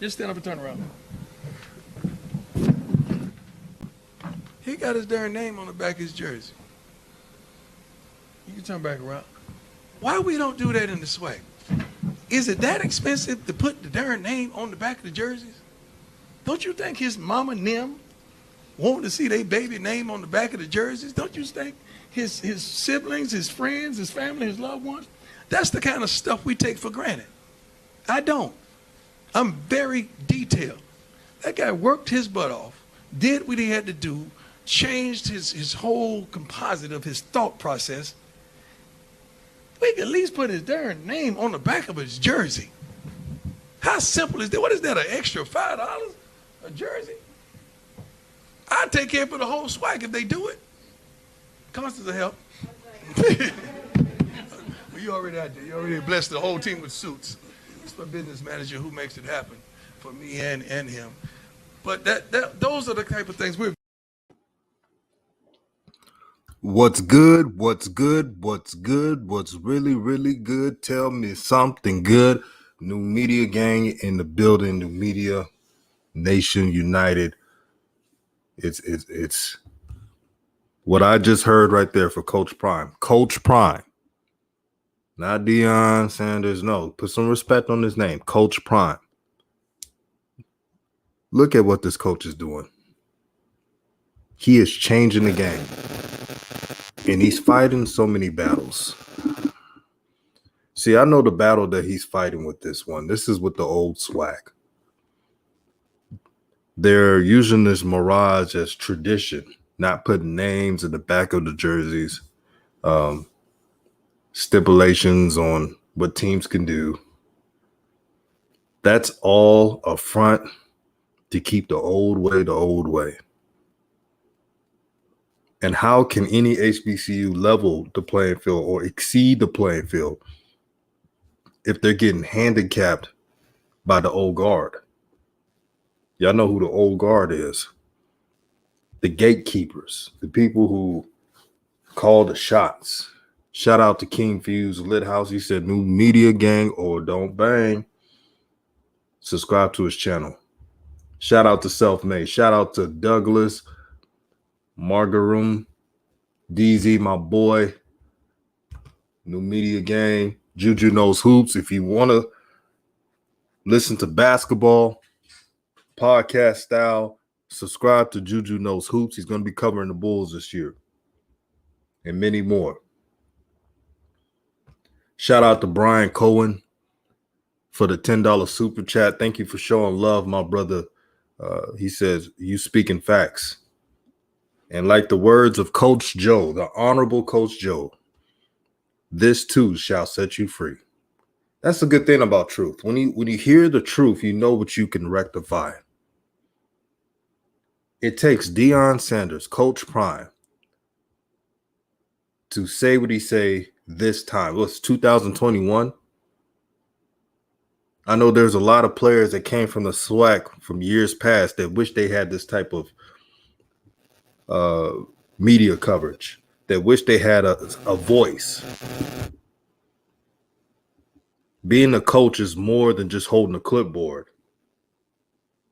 Just stand up and turn around. He got his darn name on the back of his jersey. You can turn back around. Why we don't do that in the Swac? Is it that expensive to put the darn name on the back of the jerseys? Don't you think his mama and them want to see their baby name on the back of the jerseys? Don't you think his siblings, his friends, his family, his loved ones? That's the kind of stuff we take for granted. I don't. I'm very detailed. That guy worked his butt off, did what he had to do, changed his whole composite of his thought process. We could at least put his darn name on the back of his jersey. How simple is that? What is that, an extra $5 a jersey? I'd take care for the whole Swac if they do it. Constance will help. Well, you already out there. You already blessed the whole team with suits. It's my business manager who makes it happen for me and him. But those are the type of things we're. What's good? What's good? What's good? What's really, really good? Tell me something good. New Media Gang in the building. New Media Nation United. It's what I just heard right there for Coach Prime. Coach Prime. Not Deion Sanders. No, put some respect on his name. Coach Prime. Look at what this coach is doing. He is changing the game. And he's fighting so many battles. See, I know the battle that he's fighting with this one. This is with the old Swac. They're using this mirage as tradition, not putting names in the back of the jerseys, stipulations on what teams can do. That's all a front to keep the old way the old way. And how can any HBCU level the playing field or exceed the playing field if they're getting handicapped by the old guard? Y'all know who the old guard is. The gatekeepers, the people who call the shots. Shout out to King Fuse Lit House. He said, New Media Gang or don't bang. Subscribe to his channel. Shout out to Self Made. Shout out to Douglas, Margarum, DZ, my boy, New Media Gang, Juju Knows Hoops. If you want to listen to basketball, podcast style, subscribe to Juju Knows Hoops. He's going to be covering the Bulls this year and many more. Shout out to Brian Cohen for the $10 super chat. Thank you for showing love, my brother. He says, you speaking facts. And like the words of Coach Joe, the Honorable Coach Joe, this too shall set you free. That's the good thing about truth. When you hear the truth, you know what you can rectify. It takes Deion Sanders, Coach Prime, to say what he say this time. Well, it's 2021. I know there's a lot of players that came from the SWAC from years past that wish they had this type of media coverage, that wish they had a voice. Being a coach is more than just holding a clipboard.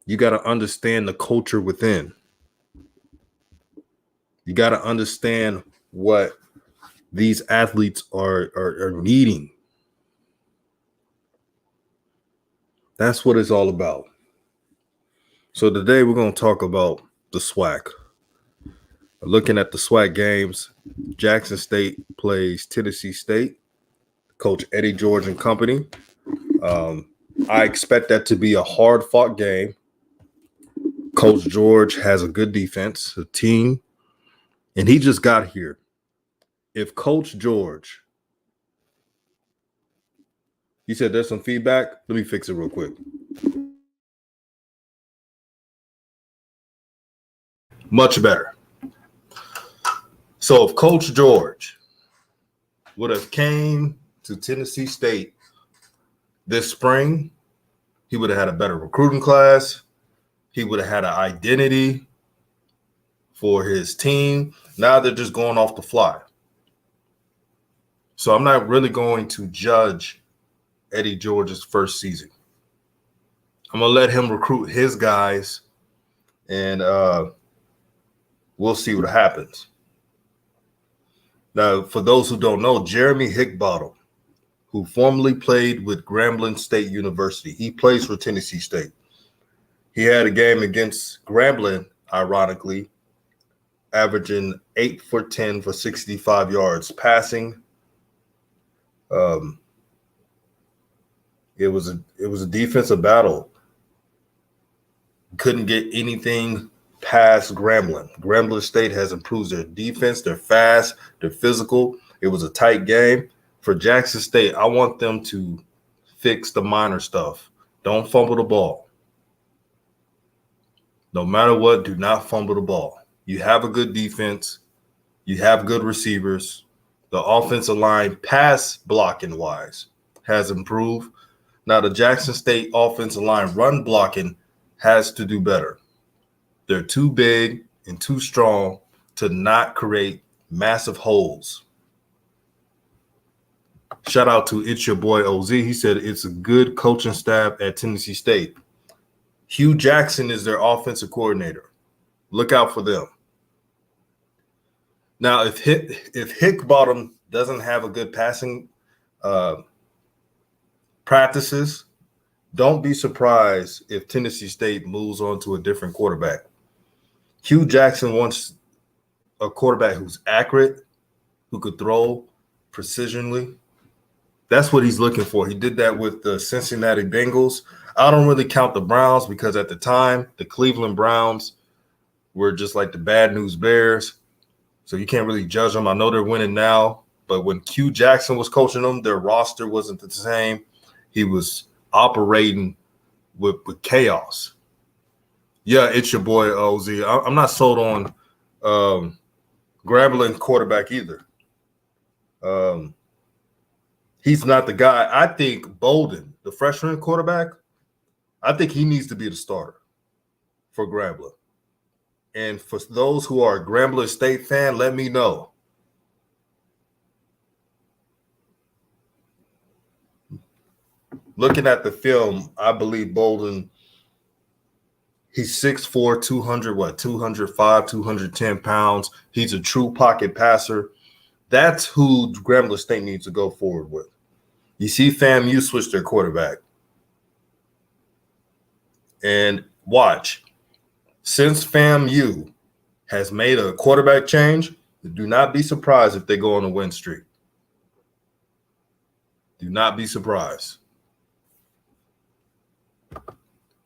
You got to understand the culture within. You got to understand what these athletes are needing. That's what it's all about. So today we're going to talk about the SWAC. Looking at the SWAC games, Jackson State plays Tennessee State. Coach Eddie George and company. I expect that to be a hard-fought game. Coach George has a good defense, a team, and he just got here. If Coach George, you said there's some feedback. Let me fix it real quick. Much better. So if Coach George would have came to Tennessee State this spring, he would have had a better recruiting class. He would have had an identity for his team. Now they're just going off the fly. So I'm not really going to judge Eddie George's first season. I'm gonna let him recruit his guys, and we'll see what happens. Now, for those who don't know, Jeremy Hickbottom, who formerly played with Grambling State University, he plays for Tennessee State. He had a game against Grambling, ironically, averaging 8 for 10 for 65 yards passing. It was a defensive battle. Couldn't get anything past Grambling. Grambling State has improved their defense. They're fast. They're physical. It was a tight game. For Jackson State, I want them to fix the minor stuff. Don't fumble the ball. No matter what, do not fumble the ball. You have a good defense. You have good receivers. The offensive line, pass blocking wise, has improved. Now, the Jackson State offensive line run blocking has to do better. They're too big and too strong to not create massive holes. Shout out to It's Your Boy OZ. He said it's a good coaching staff at Tennessee State. Hugh Jackson is their offensive coordinator. Look out for them. Now, if Hickbottom doesn't have a good passing practices, don't be surprised if Tennessee State moves on to a different quarterback. Hugh Jackson wants a quarterback who's accurate, who could throw precisionally. That's what he's looking for. He did that with the Cincinnati Bengals. I don't really count the Browns because at the time, the Cleveland Browns were just like the bad news Bears. So you can't really judge them. I know they're winning now, but when Hugh Jackson was coaching them, their roster wasn't the same. He was operating with chaos. Yeah, it's your boy OZ. I'm not sold on Grambling quarterback either. He's not the guy. I think Bolden, the freshman quarterback, I think he needs to be the starter for Grambling. And for those who are a Grambling State fan, let me know. Looking at the film, I believe Bolden, he's 6'4", 205, 210 pounds. He's a true pocket passer. That's who Grambling State needs to go forward with. You see FAMU switch their quarterback. And watch. Since FAMU has made a quarterback change, do not be surprised if they go on a win streak. Do not be surprised.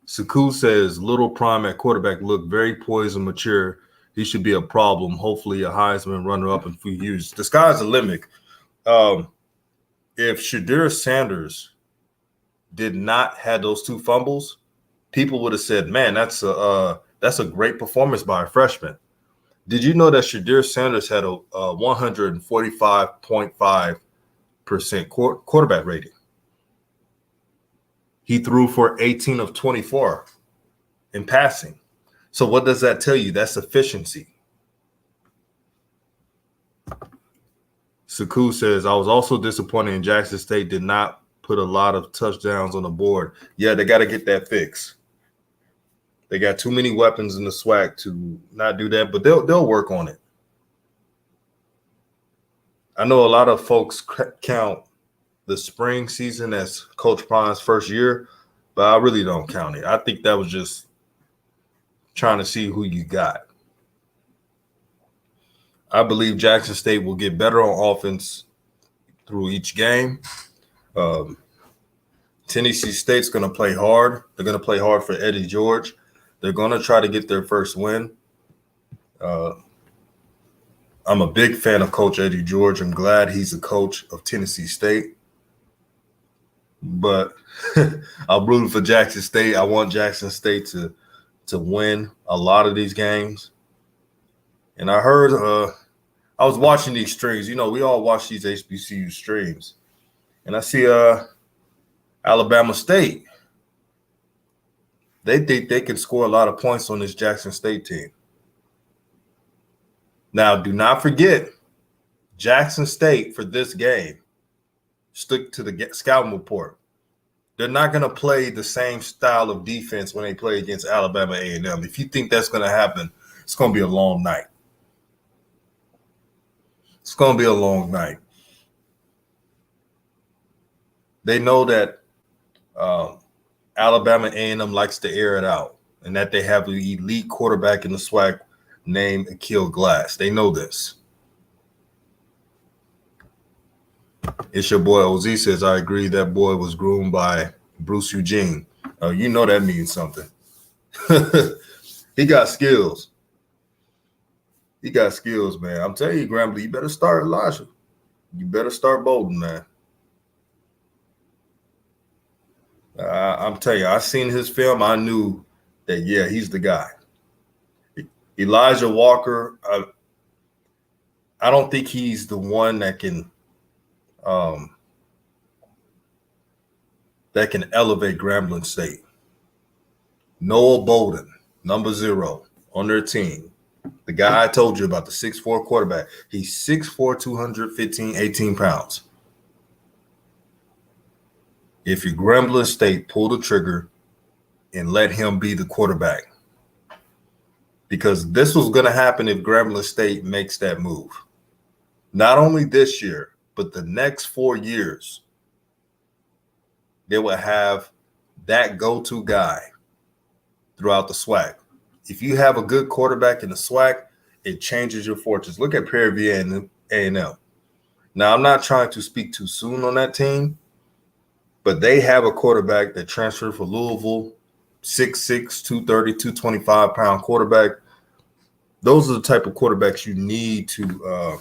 Saku says, Little Prime at quarterback looked very poised and mature. He should be a problem. Hopefully a Heisman runner-up in a few years. The sky's the limit. If Shadir Sanders did not have those two fumbles, people would have said, man, that's a great performance by a freshman. Did you know that Shadir Sanders had a 145.5% quarterback rating? He threw for 18 of 24 in passing. So what does that tell you? That's efficiency. Saku says, I was also disappointed in Jackson State did not put a lot of touchdowns on the board. Yeah, they got to get that fixed. They got too many weapons in the Swac to not do that, but they'll work on it. I know a lot of folks count the spring season as Coach Prime's first year, but I really don't count it. I think that was just trying to see who you got. I believe Jackson State will get better on offense through each game. Tennessee State's going to play hard. They're going to play hard for Eddie George. They're going to try to get their first win. I'm a big fan of Coach Eddie George. I'm glad he's a coach of Tennessee State. But I'm rooting for Jackson State. I want Jackson State to win a lot of these games. And I heard I was watching these streams. You know, we all watch these HBCU streams. And I see Alabama State. They think they can score a lot of points on this Jackson State team. Now, do not forget, Jackson State for this game, stick to the scouting report. They're not going to play the same style of defense when they play against Alabama A&M. If you think that's going to happen, it's going to be a long night. It's going to be a long night. They know that Alabama A&M likes to air it out and that they have an elite quarterback in the Swac named Akil Glass. They know this. It's your boy OZ says, I agree that boy was groomed by Bruce Eugene. You know that means something. He got skills. He got skills, man. I'm telling you, Grambly, you better start Elijah. You better start Bolden, man. I'm telling you, I seen his film. I knew that, yeah, he's the guy. Elijah Walker, I don't think he's the one that can elevate Grambling State. Noah Bolden, number 0 on their team. The guy I told you about, the 6'4" quarterback. He's 6'4", 215, 18 pounds. If you're Grambling State, pull the trigger and let him be the quarterback. Because this was going to happen if Grambling State makes that move. Not only this year, but the next 4 years, they will have that go-to guy throughout the SWAC. If you have a good quarterback in the SWAC, it changes your fortunes. Look at Prairie View and A&M. Now, I'm not trying to speak too soon on that team, but they have a quarterback that transferred for Louisville, 6'6", 230, 225-pound quarterback. Those are the type of quarterbacks you need to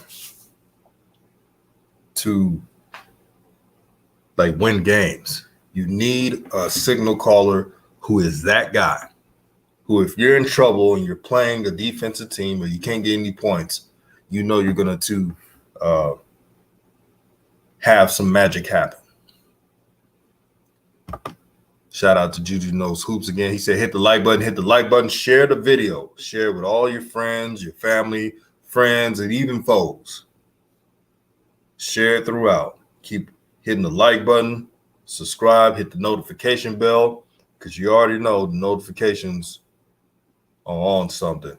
like win games. You need a signal caller who is that guy, who if you're in trouble and you're playing a defensive team or you can't get any points, you know you're going to have some magic happen. Shout out to Juju Knows Hoops again. He said, hit the like button, share the video, share it with all your friends, your family, friends, and even foes. Share it throughout. Keep hitting the like button, subscribe, hit the notification bell, because you already know the notifications are on something.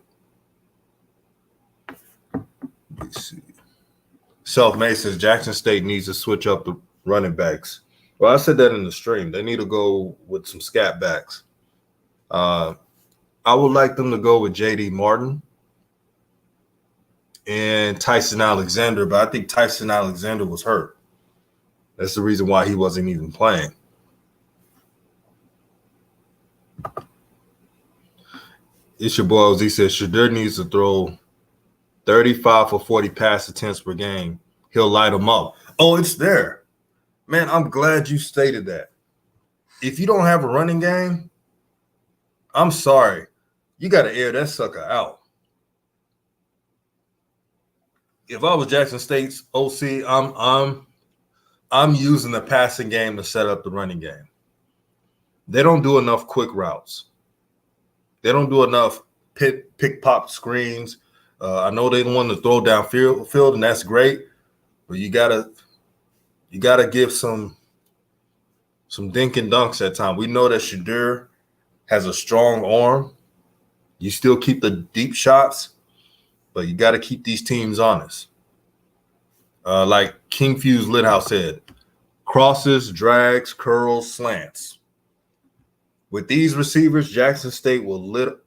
Let's see. Self-Made says Jackson State needs to switch up the running backs. Well, I said that in the stream. They need to go with some scat backs. I would like them to go with J.D. Martin and Tyson Alexander, but I think Tyson Alexander was hurt. That's the reason why he wasn't even playing. It's your boy, he says, Shadur needs to throw 35 for 40 pass attempts per game. He'll light them up. Oh, it's there. Man, I'm glad you stated that. If you don't have a running game, I'm sorry. You got to air that sucker out. If I was Jackson State's OC, I'm using the passing game to set up the running game. They don't do enough quick routes. They don't do enough pick pop screens. I know they want to throw downfield, and that's great, but you gotta give some dink and dunks at time. We know that Shadur has a strong arm. You still keep the deep shots, but you got to keep these teams honest. Like King Fuse Lithouse said, crosses, drags, curls, slants. With these receivers, Jackson State will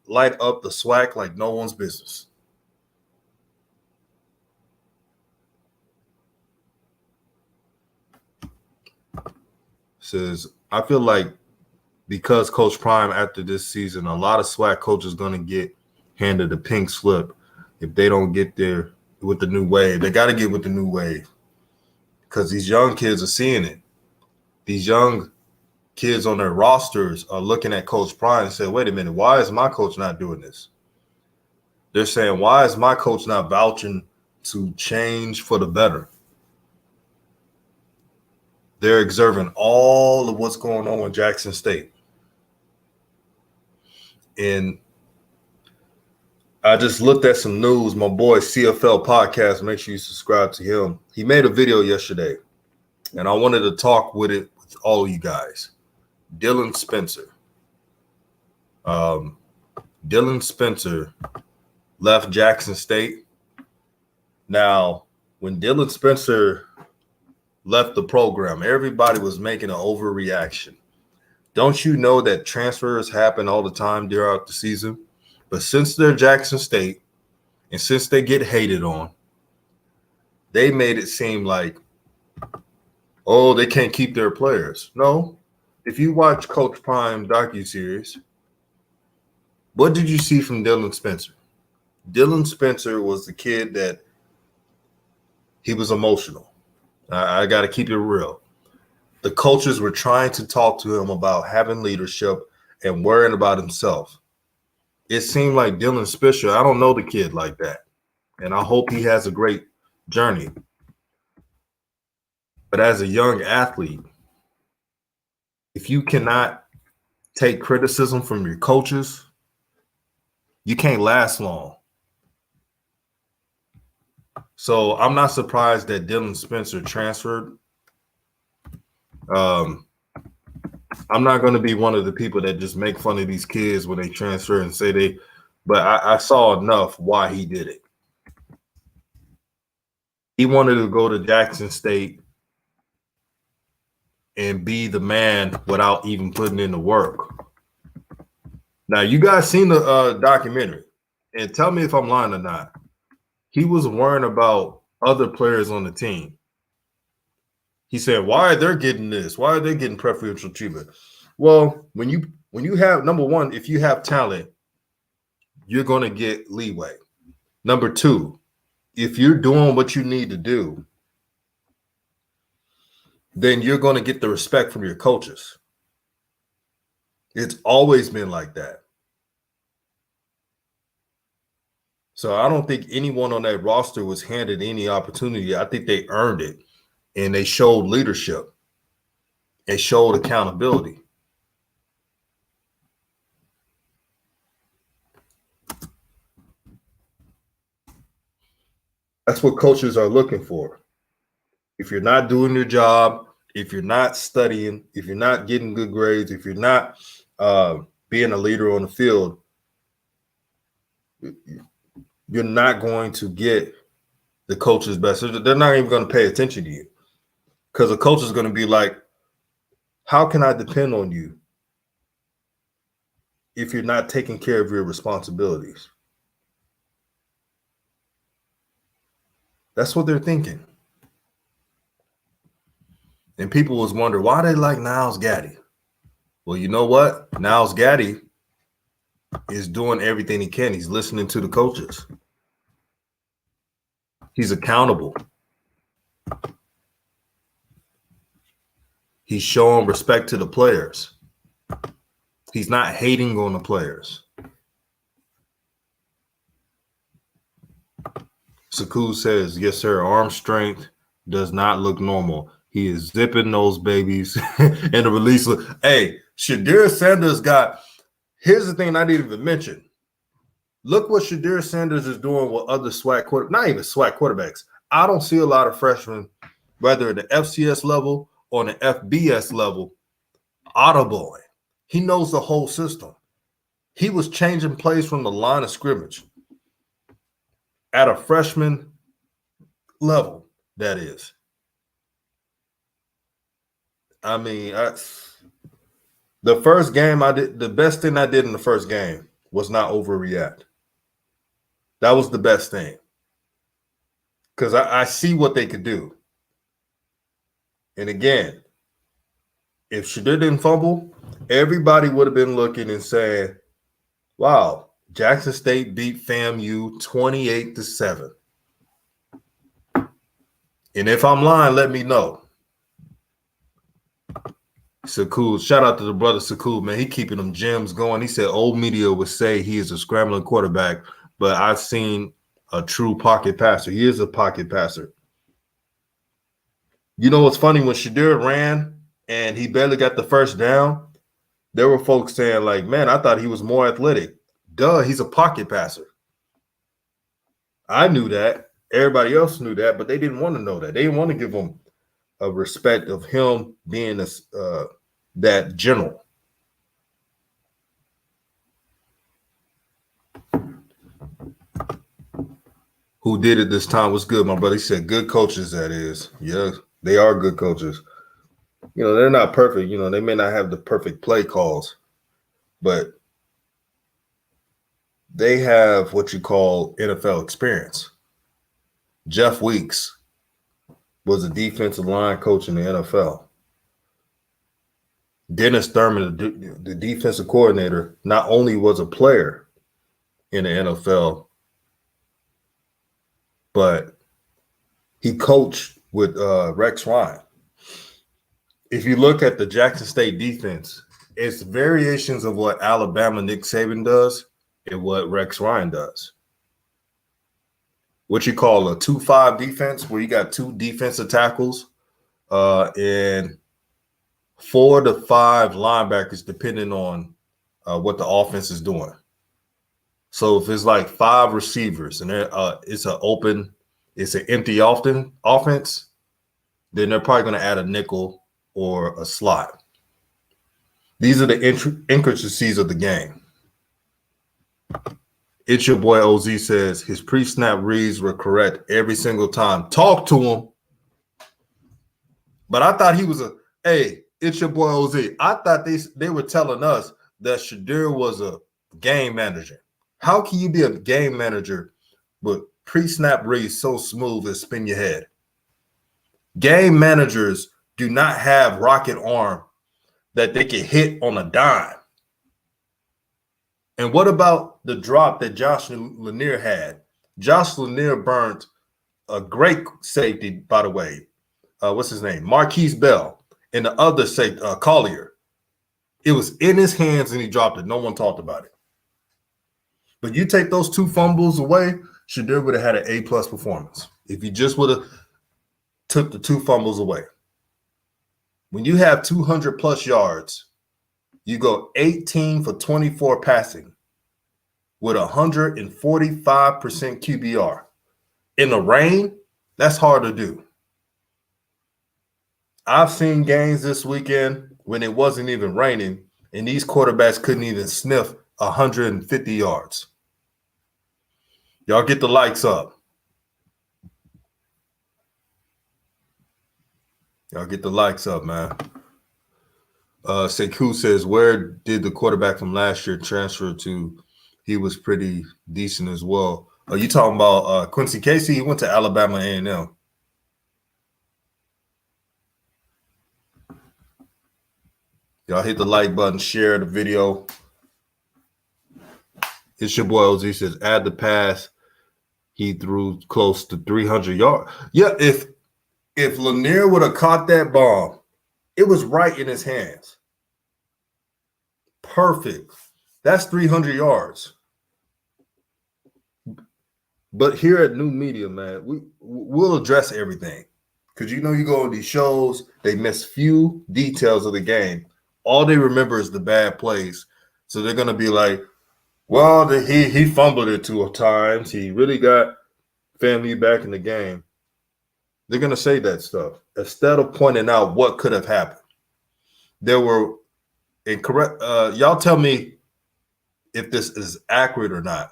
light up the SWAC like no one's business. Says, I feel like because Coach Prime after this season, a lot of SWAC coaches going to get handed a pink slip if they don't get there with the new wave. They got to get with the new wave because these young kids are seeing it. These young kids on their rosters are looking at Coach Prime and say, wait a minute, why is my coach not doing this? They're saying, why is my coach not vouching to change for the better? They're observing all of what's going on with Jackson State. And I just looked at some news. My boy CFL Podcast, make sure you subscribe to him. He made a video yesterday, and I wanted to talk with it with all of you guys. Dylan Spencer. Dylan Spencer left Jackson State. Now, when Dylan Spencer left the program, everybody was making an overreaction. Don't you know that transfers happen all the time throughout the season? But since they're Jackson State and since they get hated on, they made it seem like, oh, they can't keep their players. No. If you watch Coach Prime docuseries, what did you see from Dylan Spencer? Dylan Spencer was the kid that he was emotional. I got to keep it real. The coaches were trying to talk to him about having leadership and worrying about himself. It seemed like Dylan Spencer, I don't know the kid like that. And I hope he has a great journey. But as a young athlete, if you cannot take criticism from your coaches, you can't last long. So I'm not surprised that Dylan Spencer transferred. I'm not going to be one of the people that just make fun of these kids when they transfer and say they, but I saw enough why he did it. He wanted to go to Jackson State and be the man without even putting in the work. Now, you guys seen the documentary, and tell me if I'm lying or not. He was worrying about other players on the team. He said, why are they getting this? Why are they getting preferential treatment? Well, when you have, number one, if you have talent, you're going to get leeway. Number two, if you're doing what you need to do, then you're going to get the respect from your coaches. It's always been like that. So I don't think anyone on that roster was handed any opportunity. I think they earned it, and they showed leadership. They showed accountability. That's what coaches are looking for. If you're not doing your job, if you're not studying, if you're not getting good grades, if you're not being a leader on the field, you're not going to get the coach's best. They're not even going to pay attention to you, because the coach is going to be like, how can I depend on you if you're not taking care of your responsibilities? That's what they're thinking. And people was wondering why they like Niles Gaddy. Well, you know what? Niles Gaddy is doing everything he can. He's listening to the coaches. He's accountable. He's showing respect to the players. He's not hating on the players. Saku says, yes, sir, arm strength does not look normal. He is zipping those babies and the release. Hey, Shadir Sanders got, here's the thing I didn't even mention. Look what Shadir Sanders is doing with other SWAC not even SWAC quarterbacks. I don't see a lot of freshmen, whether at the FCS level or the FBS level, audibling. He knows the whole system. He was changing plays from the line of scrimmage at a freshman level, that is. I mean, the first game I did, the best thing I did in the first game was not overreact. That was the best thing. Because I see what they could do. And again, if Shadir didn't fumble, everybody would have been looking and saying, wow, Jackson State beat FAMU 28-7. And if I'm lying, let me know. Saku, shout out to the brother Saku, man. He keeping them gems going. He said old media would say he is a scrambling quarterback, but I've seen a true pocket passer. He is a pocket passer. You know what's funny? When Shadir ran and he barely got the first down, there were folks saying like, man, I thought he was more athletic. Duh, he's a pocket passer. I knew that. Everybody else knew that, but they didn't want to know that. They didn't want to give him a respect of him being that general. Who did it this time was good, my brother. He said good coaches, that is. Yeah, they are good coaches. You know, they're not perfect. You know, they may not have the perfect play calls, but they have what you call NFL experience. Jeff Weeks was a defensive line coach in the NFL. Dennis Thurman, the defensive coordinator, not only was a player in the NFL, but he coached with Rex Ryan. If you look at the Jackson State defense, it's variations of what Alabama Nick Saban does and what Rex Ryan does. What you call a 2-5 defense, where you got two defensive tackles and 4 to 5 linebackers, depending on what the offense is doing. So if it's like 5 receivers and it's an empty offense, then they're probably going to add a nickel or a slot. These are the intricacies of the game. It's your boy OZ says his pre-snap reads were correct every single time. Talk to him. But I thought he was it's your boy OZ. I thought they were telling us that Shadir was a game manager. How can you be a game manager with pre-snap reads so smooth as spin your head? Game managers do not have rocket arm that they can hit on a dime. And what about the drop that Josh Lanier had? Josh Lanier burnt a great safety, by the way. What's his name? Marquise Bell. And the other safety, Collier. It was in his hands and he dropped it. No one talked about it. But you take those 2 fumbles away, Shadir would have had an A+ performance. If you just would have took the 2 fumbles away. When you have 200+ yards, you go 18 for 24 passing with 145% QBR. In the rain, that's hard to do. I've seen games this weekend when it wasn't even raining, and these quarterbacks couldn't even sniff 150 yards. Y'all get the likes up. Y'all get the likes up, man. Sekou says, where did the quarterback from last year transfer to? He was pretty decent as well. Are you talking about Quincy Casey? He went to Alabama A&M. Y'all hit the like button, share the video. It's your boy OZ says, add the pass. He threw close to 300 yards. Yeah, if Lanier would have caught that bomb, it was right in his hands. Perfect. That's 300 yards. But here at New Media, man, we'll address everything. Because you go on these shows, they miss few details of the game. All they remember is the bad plays. So they're going to be like, well, he fumbled it 2 times. He really got family back in the game. They're going to say that stuff instead of pointing out what could have happened. There were incorrect. Y'all tell me if this is accurate or not.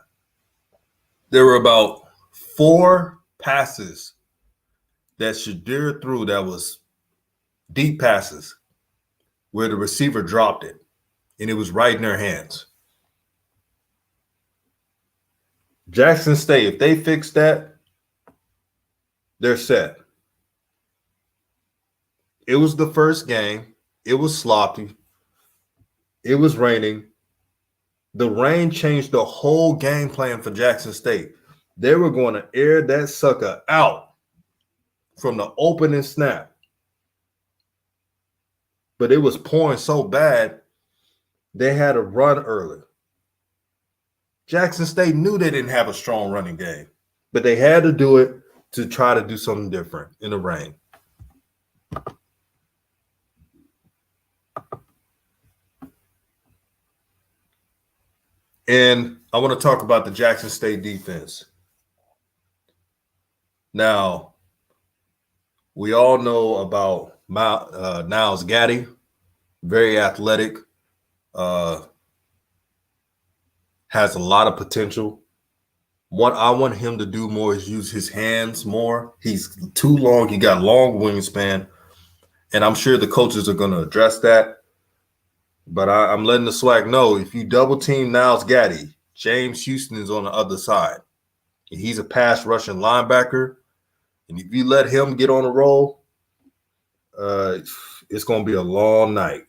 There were about 4 passes that Shadir threw that was deep passes where the receiver dropped it, and it was right in their hands. Jackson State, if they fix that, they're set. It was the first game. It was sloppy. It was raining. The rain changed the whole game plan for Jackson State. They were going to air that sucker out from the opening snap. But it was pouring so bad, they had to run early. Jackson State knew they didn't have a strong running game, but they had to do it to try to do something different in the rain. And I want to talk about the Jackson State defense. Now, we all know about Niles Gaddy, very athletic, has a lot of potential. What I want him to do more is use his hands more. He's too long. He got long wingspan, and I'm sure the coaches are going to address that. But I'm letting the Swac know, if you double team Niles Gaddy, James Houston is on the other side. He's a pass rushing linebacker. And if you let him get on a roll, it's going to be a long night.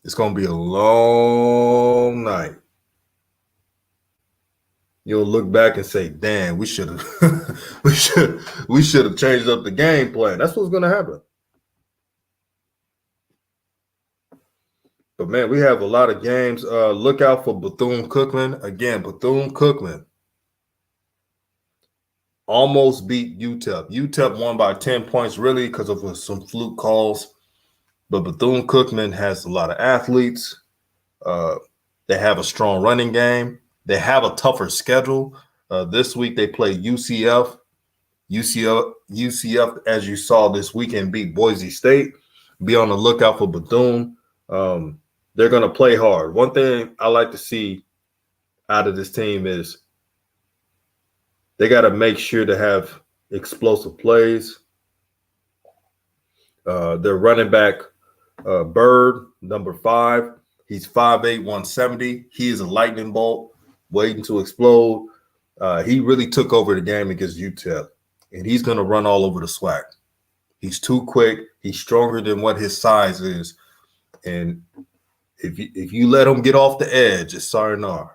It's going to be a long night. You'll look back and say, damn, we should have we should have changed up the game plan. That's what's going to happen. But, man, we have a lot of games. Look out for Bethune-Cookman. Again, Bethune-Cookman almost beat UTEP. UTEP won by 10 points, really, because of some fluke calls. But Bethune-Cookman has a lot of athletes. They have a strong running game. They have a tougher schedule. This week they play UCF. UCF, as you saw this weekend, beat Boise State. Be on the lookout for Bethune. They're going to play hard. One thing I like to see out of this team is they got to make sure to have explosive plays. Their running back, Bird, number 5, he's 5'8", 170. He is a lightning bolt waiting to explode. He really took over the game against UTEP, and he's going to run all over the Swac. He's too quick. He's stronger than what his size is. And if you let him get off the edge, it's sayonara.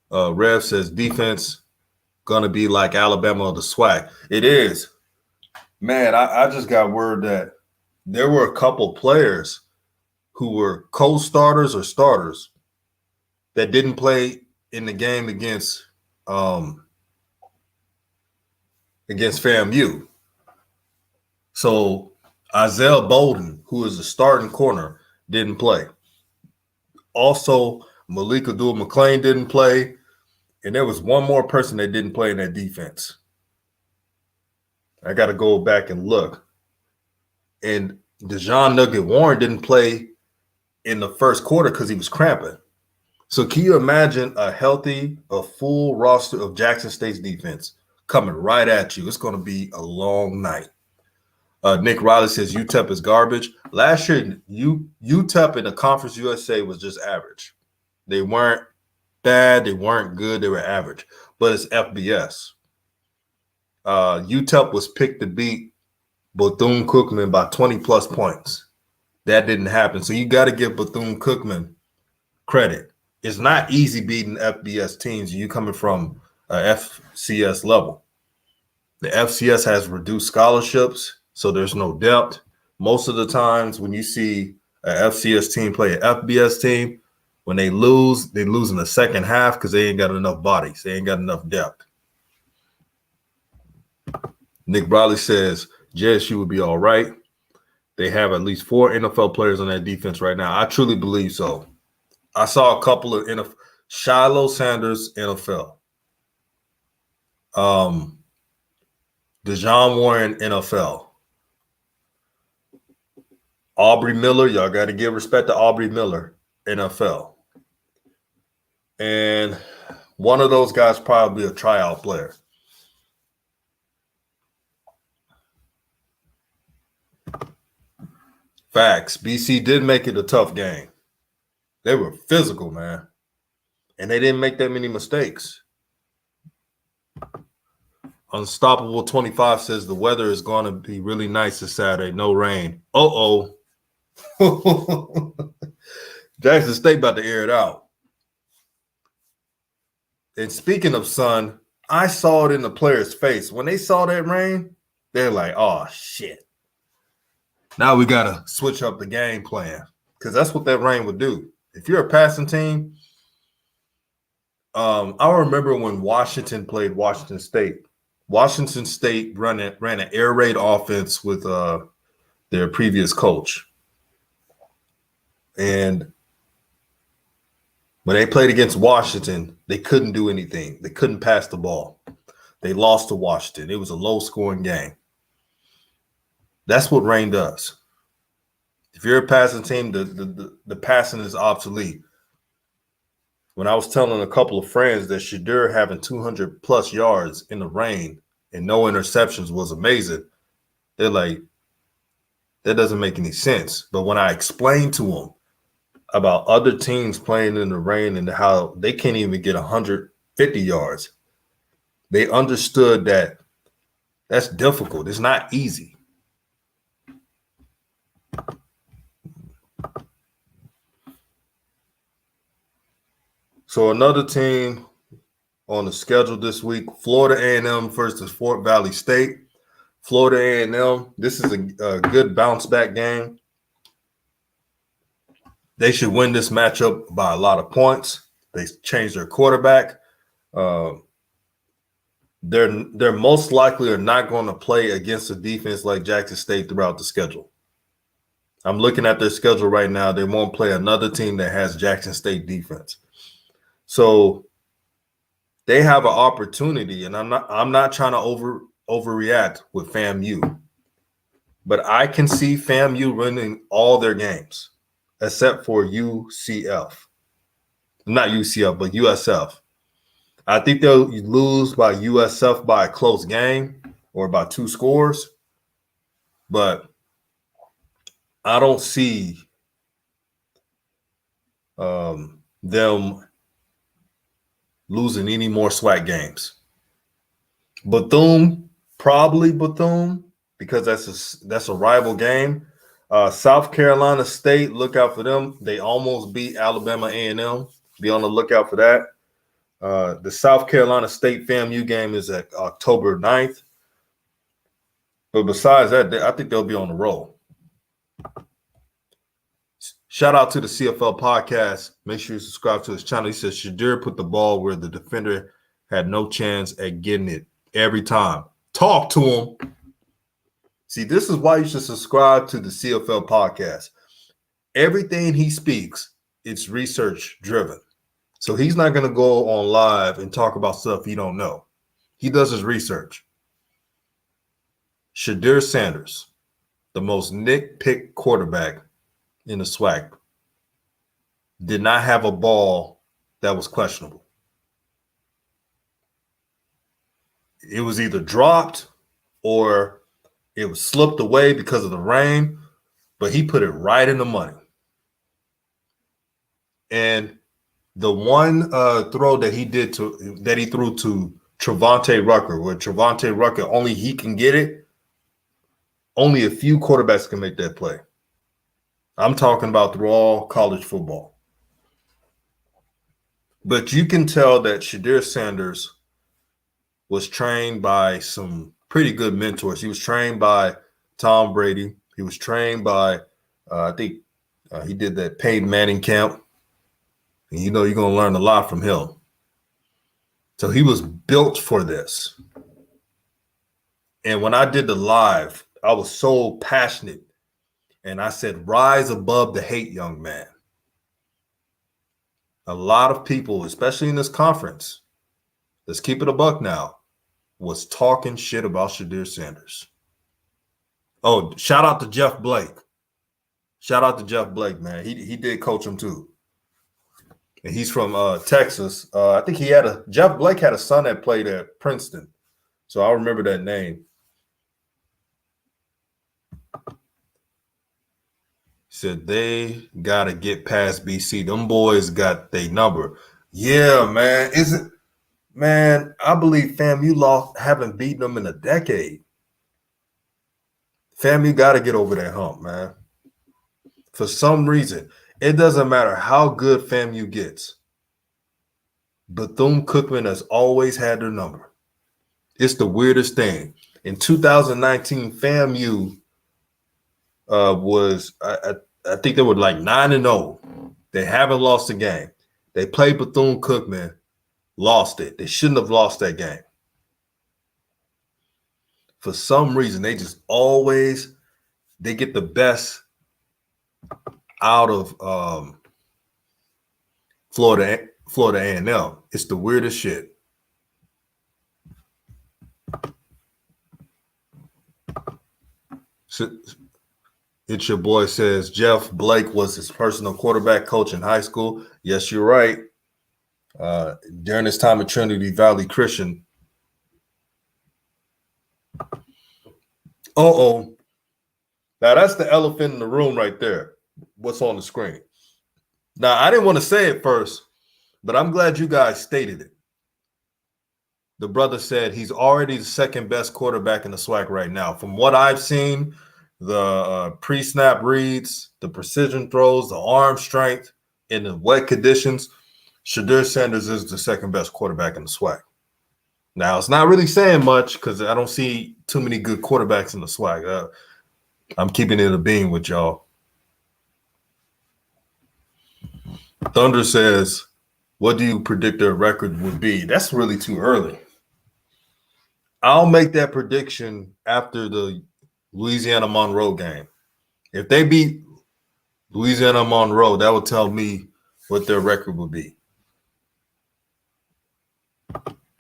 Rev says defense going to be like Alabama or the Swac. It is. Man, I just got word that there were a couple players who were co-starters or starters that didn't play in the game against FAMU. So Isaiah Bolden, who is a starting corner, didn't play. Also, Malik Abdul-McClain didn't play. And there was one more person that didn't play in that defense. I got to go back and look. And Dejon Nugget Warren didn't play in the first quarter because he was cramping. So can you imagine a full roster of Jackson State's defense coming right at you? It's going to be a long night. Nick Riley says UTEP is garbage. Last year, UTEP in the Conference USA was just average. They weren't bad. They weren't good. They were average. But it's FBS. UTEP was picked to beat Bethune-Cookman by 20-plus points. That didn't happen. So you got to give Bethune-Cookman credit. It's not easy beating FBS teams. You coming from FCS level. The FCS has reduced scholarships, so there's no depth. Most of the times when you see an FCS team play an FBS team, when they lose in the second half because they ain't got enough bodies. They ain't got enough depth. Nick Bradley says JSU would be all right. They have at least 4 NFL players on that defense right now. I truly believe so. I saw a couple of NFL. Shiloh Sanders, NFL. Dejon Warren, NFL. Aubrey Miller, y'all got to give respect to Aubrey Miller, NFL. And one of those guys probably a tryout player. Facts. BC did make it a tough game. They were physical, man. And they didn't make that many mistakes. Unstoppable 25 says the weather is going to be really nice this Saturday. No rain. Uh-oh. Jackson State about to air it out. And speaking of sun, I saw it in the players' face. When they saw that rain, they're like, oh, shit. Now we got to switch up the game plan because that's what that rain would do. If you're a passing team, I remember when Washington played Washington State. Washington State ran an air raid offense with their previous coach. And when they played against Washington, they couldn't do anything. They couldn't pass the ball. They lost to Washington. It was a low-scoring game. That's what rain does. If you're a passing team, the passing is obsolete. When I was telling a couple of friends that Shadur having 200 plus yards in the rain and no interceptions was amazing, they're like, that doesn't make any sense. But when I explained to them about other teams playing in the rain and how they can't even get 150 yards, they understood that that's difficult. It's not easy. So another team on the schedule this week, Florida A&M versus Fort Valley State. Florida A&M, this is a good bounce back game. They should win this matchup by a lot of points. They changed their quarterback. They're most likely are not going to play against a defense like Jackson State throughout the schedule. I'm looking at their schedule right now. They won't play another team that has Jackson State defense. So they have an opportunity, and I'm not trying to overreact with FAMU, but I can see FAMU winning all their games except for UCF. Not UCF, but USF. I think they'll lose by USF by a close game or by 2 scores, but I don't see them losing any more Swac games. Bethune, probably Bethune, because that's a rival game. South Carolina State, look out for them. They almost beat Alabama A&M. Be on the lookout for that. The South Carolina State FAMU game is at October 9th. But besides that, I think they'll be on the roll. Shout out to the CFL podcast. Make sure you subscribe to his channel. He says Shadur put the ball where the defender had no chance at getting it every time. Talk to him. See, this is why you should subscribe to the CFL podcast. Everything he speaks, it's research driven. So he's not going to go on live and talk about stuff he don't know. He does his research. Shadur Sanders, the most nitpicked quarterback in the Swac, did not have a ball that was questionable. It was either dropped or it was slipped away because of the rain, but he put it right in the money. And the one throw that he threw to Javonte Rucker, where Javonte Rucker, only he can get it, only a few quarterbacks can make that play. I'm talking about through all college football. But you can tell that Shadur Sanders was trained by some pretty good mentors. He was trained by Tom Brady. He was trained by, I think he did that Peyton Manning camp. And you know you're going to learn a lot from him. So he was built for this. And when I did the live, I was so passionate. And I said, rise above the hate, young man. A lot of people, especially in this conference, let's keep it a buck now, was talking shit about Shadur Sanders. Oh, shout out to Jeff Blake. Shout out to Jeff Blake, man. He did coach him too. And he's from Texas. I think Jeff Blake had a son that played at Princeton. So I remember that name. He said they got to get past BC. Them boys got their number. Yeah, man. Man, I believe FAMU haven't beaten them in a decade. FAMU got to get over that hump, man. For some reason, it doesn't matter how good FAMU gets. Bethune-Cookman has always had their number. It's the weirdest thing. In 2019, FAMU was, I think they were like 9-0. They haven't lost a game. They played Bethune-Cookman, lost it. They shouldn't have lost that game. For some reason, they just always, they get the best out of Florida A&M. It's the weirdest shit. So, It's your boy says Jeff Blake was his personal quarterback coach in high school. Yes, you're right. During his time at Trinity Valley Christian. Uh-oh. Now, that's the elephant in the room right there. What's on the screen? Now, I didn't want to say it first, but I'm glad you guys stated it. The brother said he's already the second best quarterback in the SWAC right now. From what I've seen, the pre-snap reads, the precision throws, the arm strength in the wet conditions, Shadur Sanders is the second best quarterback in the SWAC. Now, it's not really saying much because I don't see too many good quarterbacks in the SWAC. I'm keeping it a beam with y'all. Thunder says, what do you predict their record would be? That's really too early. I'll make that prediction after the Louisiana Monroe game. If they beat Louisiana Monroe, that would tell me what their record would be.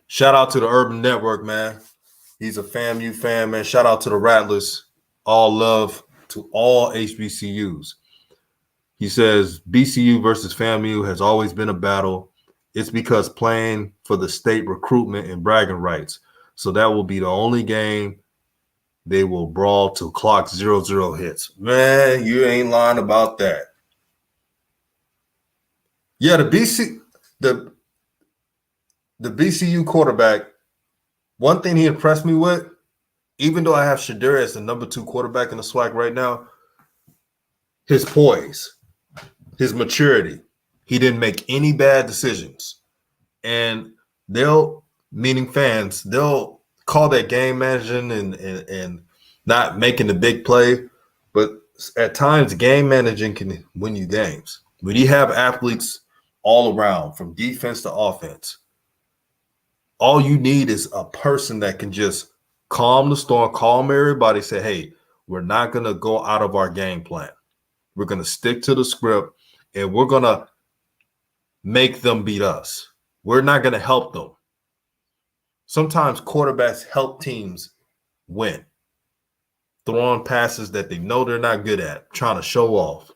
Shout out to the Urban Network, man. He's a FAMU fan, man. Shout out to the Rattlers. All love to all HBCUs. He says BCU versus FAMU has always been a battle. It's because playing for the state recruitment and bragging rights. So that will be the only game they will brawl till clock 0-0 hits. Man, you ain't lying about that. Yeah, the BCU quarterback, one thing he impressed me with, even though I have Shadur as the number 2 quarterback in the SWAC right now, his poise, his maturity. He didn't make any bad decisions. And meaning fans, they'll call that game managing and not making the big play. But at times, game managing can win you games. When you have athletes all around, from defense to offense, all you need is a person that can just calm the storm, calm everybody, say, hey, we're not going to go out of our game plan. We're going to stick to the script, and we're going to make them beat us. We're not going to help them. Sometimes quarterbacks help teams win, throwing passes that they know they're not good at, trying to show off,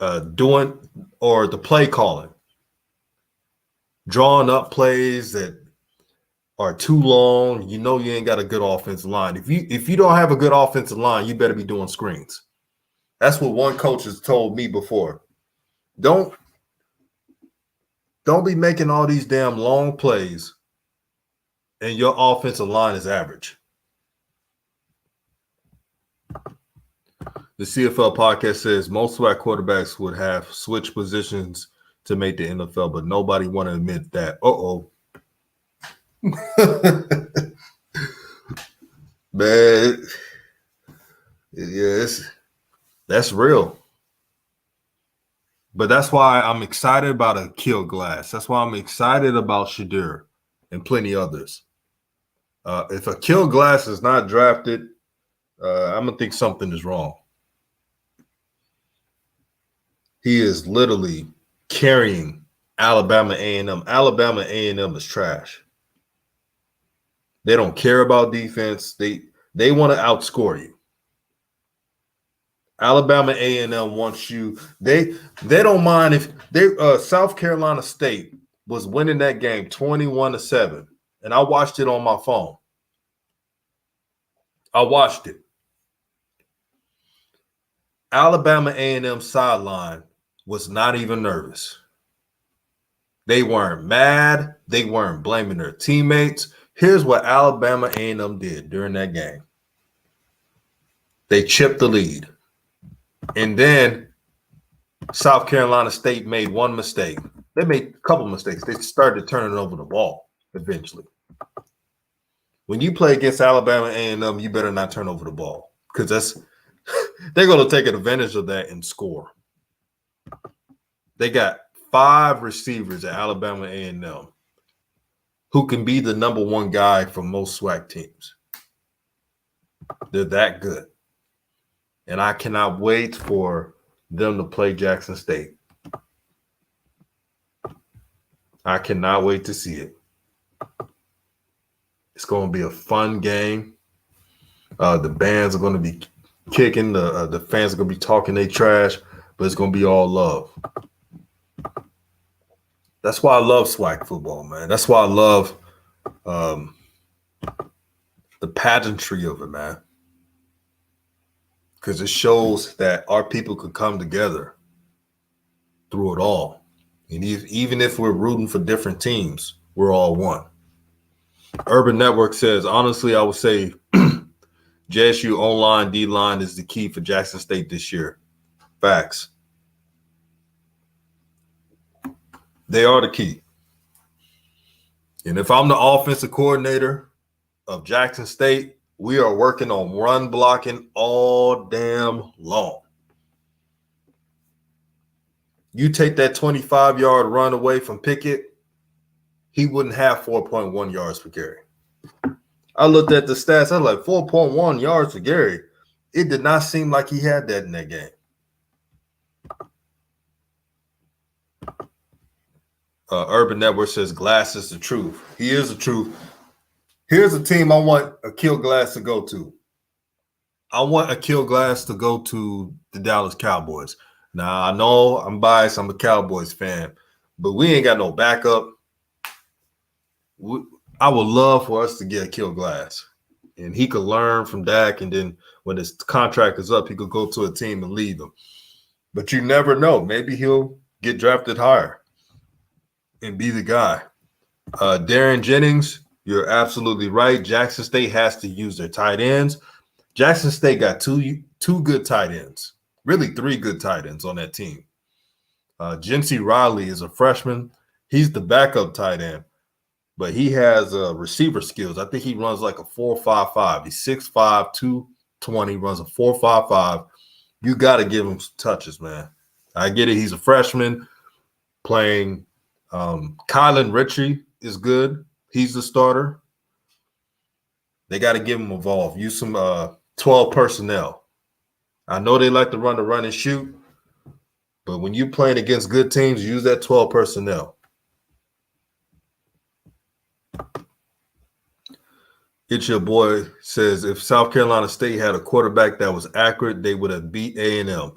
or the play calling, drawing up plays that are too long. You know you ain't got a good offensive line. If you don't have a good offensive line, you better be doing screens. That's what one coach has told me before. Don't be making all these damn long plays and your offensive line is average. The CFL podcast says most SWAC quarterbacks would have switched positions to make the NFL, but nobody want to admit that. Man, yes, that's real. But that's why I'm excited about Akil Glass. That's why I'm excited about Shadur and plenty others. If Akil Glass is not drafted, I'm going to think something is wrong. He is literally carrying Alabama A&M. Alabama A&M is trash. They don't care about defense. They want to outscore you. Alabama A&M wants you. They don't mind if they South Carolina State was winning that game 21-7, and I watched it on my phone. I watched it. Alabama A&M sideline was not even nervous. They weren't mad. They weren't blaming their teammates. Here's what Alabama A&M did during that game. They chipped the lead. And then South Carolina State made one mistake. They made a couple mistakes. They started turning over the ball eventually. When you play against Alabama A&M, you better not turn over the ball because they're going to take advantage of that and score. They got 5 receivers at Alabama A&M who can be the number 1 guy for most SWAC teams. They're that good. And I cannot wait for them to play Jackson State. I cannot wait to see it. It's going to be a fun game. The bands are going to be kicking. The fans are gonna be talking they trash, but it's gonna be all love. That's why I love Swac football, man. That's why I love um, the pageantry of it, man. Because it shows that our people could come together through it all. And even if we're rooting for different teams, we're all one. Urban Network says, honestly, I would say JSU online D-line is the key for Jackson State this year. Facts. They are the key. And if I'm the offensive coordinator of Jackson State, we are working on run blocking all damn long. You take that 25-yard run away from Pickett, he wouldn't have 4.1 yards per carry. I looked at the stats. I was like, 4.1 yards per carry. It did not seem like he had that in that game. Urban Network says Glass is the truth. He is the truth. Here's a team I want Akil Glass to go to. I want Akil Glass to go to the Dallas Cowboys. Now, I know I'm biased. I'm a Cowboys fan. But we ain't got no backup. I would love for us to get Akil Glass. And he could learn from Dak. And then when his contract is up, he could go to a team and lead them. But you never know. Maybe he'll get drafted higher and be the guy. Darren Jennings, you're absolutely right. Jackson State has to use their tight ends. Jackson State got two good tight ends, really 3 good tight ends on that team. Jinsey Riley is a freshman. He's the backup tight end, but he has receiver skills. I think he runs like a 4.55. He's 6'5", 220, runs a 4.55. You got to give him some touches, man. I get it. He's a freshman playing. Kylan Ritchie is good. He's the starter. They got to give him a involved. Use some 12 personnel. I know they like to run the run and shoot, but when you're playing against good teams, use that 12 personnel. It's your boy says, if South Carolina State had a quarterback that was accurate, they would have beat A&M.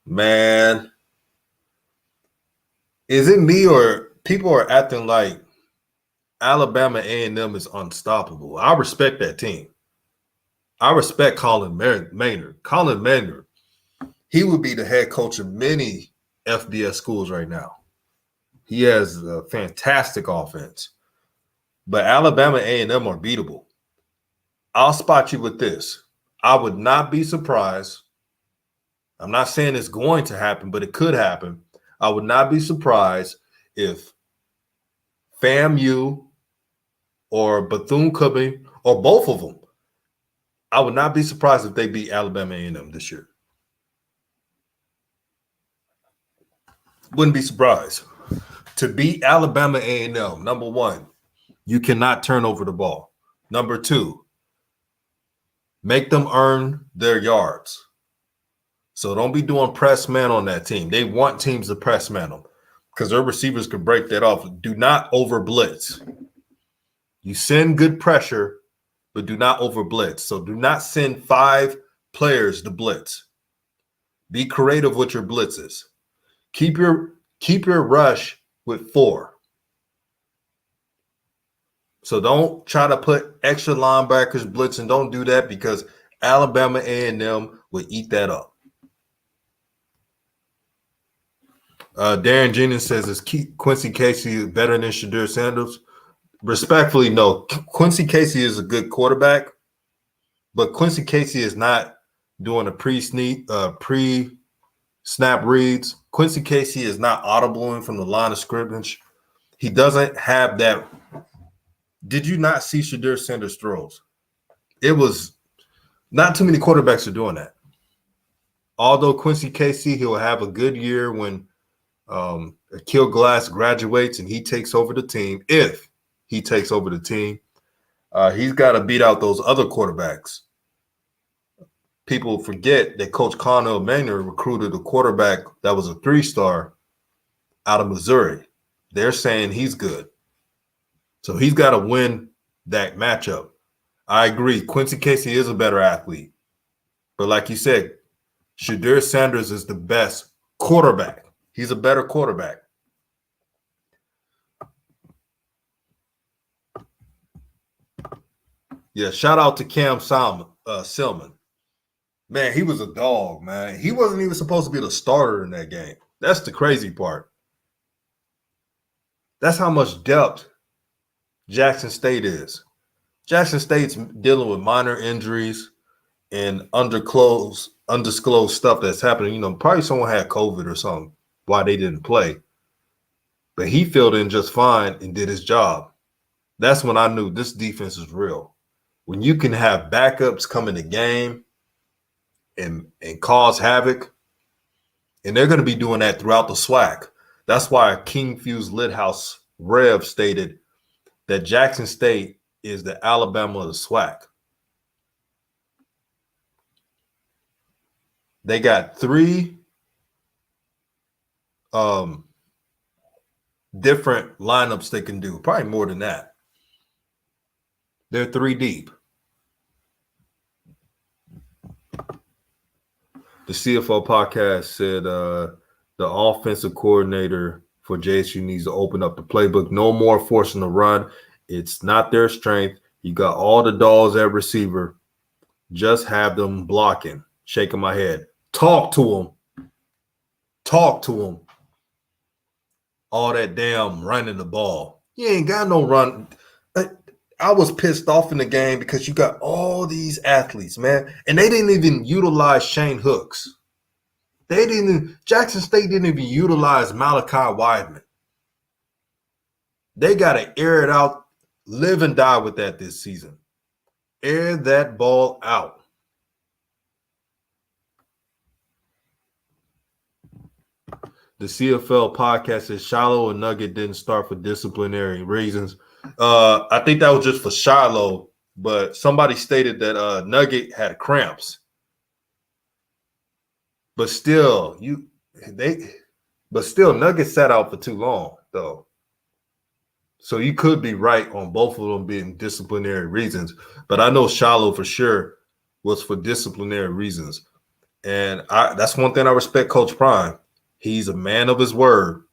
Man, is it me or people are acting like Alabama A&M is unstoppable? I respect that team. I respect Colin Maynard. Colin Maynard, he would be the head coach of many FBS schools right now. He has a fantastic offense. But Alabama A&M are beatable. I'll spot you with this. I would not be surprised. I'm not saying it's going to happen, but it could happen. I would not be surprised if FAMU or Bethune-Cookman or both of them, I would not be surprised if they beat Alabama A&M this year. Wouldn't be surprised. To beat Alabama A&M, number one, you cannot turn over the ball. Number two, make them earn their yards. So don't be doing press man on that team. They want teams to press man them because their receivers can break that off. Do not over blitz. You send good pressure, but do not over blitz. So do not send 5 players to blitz. Be creative with your blitzes. Keep your rush with 4. So don't try to put extra linebackers blitzing. Don't do that because Alabama A&M will eat that up. Darren Jennings says, is Quincy Casey better than Shadur Sanders? Respectfully, no. Quincy Casey is a good quarterback, but Quincy Casey is not doing a pre-snap reads. Quincy Casey is not audibling from the line of scrimmage. He doesn't have that. Did you not see Shadur Sanders' throws? It was not too many quarterbacks are doing that. Although Quincy Casey, he'll have a good year when Akil Glass graduates and he takes over the team. If he takes over the team, he's got to beat out those other quarterbacks. People forget that Coach Connell Maynard recruited a quarterback that was a 3-star out of Missouri. They're saying he's good. So he's got to win that matchup. I agree. Quincy Casey is a better athlete. But like you said, Shadur Sanders is the best quarterback. He's a better quarterback. Yeah, shout out to Cam Silman. Man, he was a dog, man. He wasn't even supposed to be the starter in that game. That's the crazy part. That's how much depth Jackson State is. Jackson State's dealing with minor injuries and undisclosed stuff that's happening. You know, probably someone had COVID or something why they didn't play. But he filled in just fine and did his job. That's when I knew this defense is real. When you can have backups come in the game and cause havoc, and they're going to be doing that throughout the Swac. That's why King Fuse Lithouse Rev stated that Jackson State is the Alabama of the Swac. They got 3 different lineups they can do, probably more than that. They're 3 deep. The CFO podcast said the offensive coordinator for JSU needs to open up the playbook. No more forcing the run. It's not their strength. You got all the dogs at receiver. Just have them blocking. Shaking my head. Talk to them. Talk to them. All that damn running the ball. You ain't got no run. I was pissed off in the game because you got all these athletes, man, and they didn't even utilize Shane Hooks. Jackson State didn't even utilize Malachi Wideman. They got to air it out, live and die with that this season. Air that ball out. The CFL podcast says Shiloh and Nugget didn't start for disciplinary reasons. I think that was just for Shiloh, but somebody stated that Nugget had cramps. But still, Nugget sat out for too long, though. So you could be right on both of them being disciplinary reasons. But I know Shiloh for sure was for disciplinary reasons. And that's one thing I respect Coach Prime. He's a man of his word.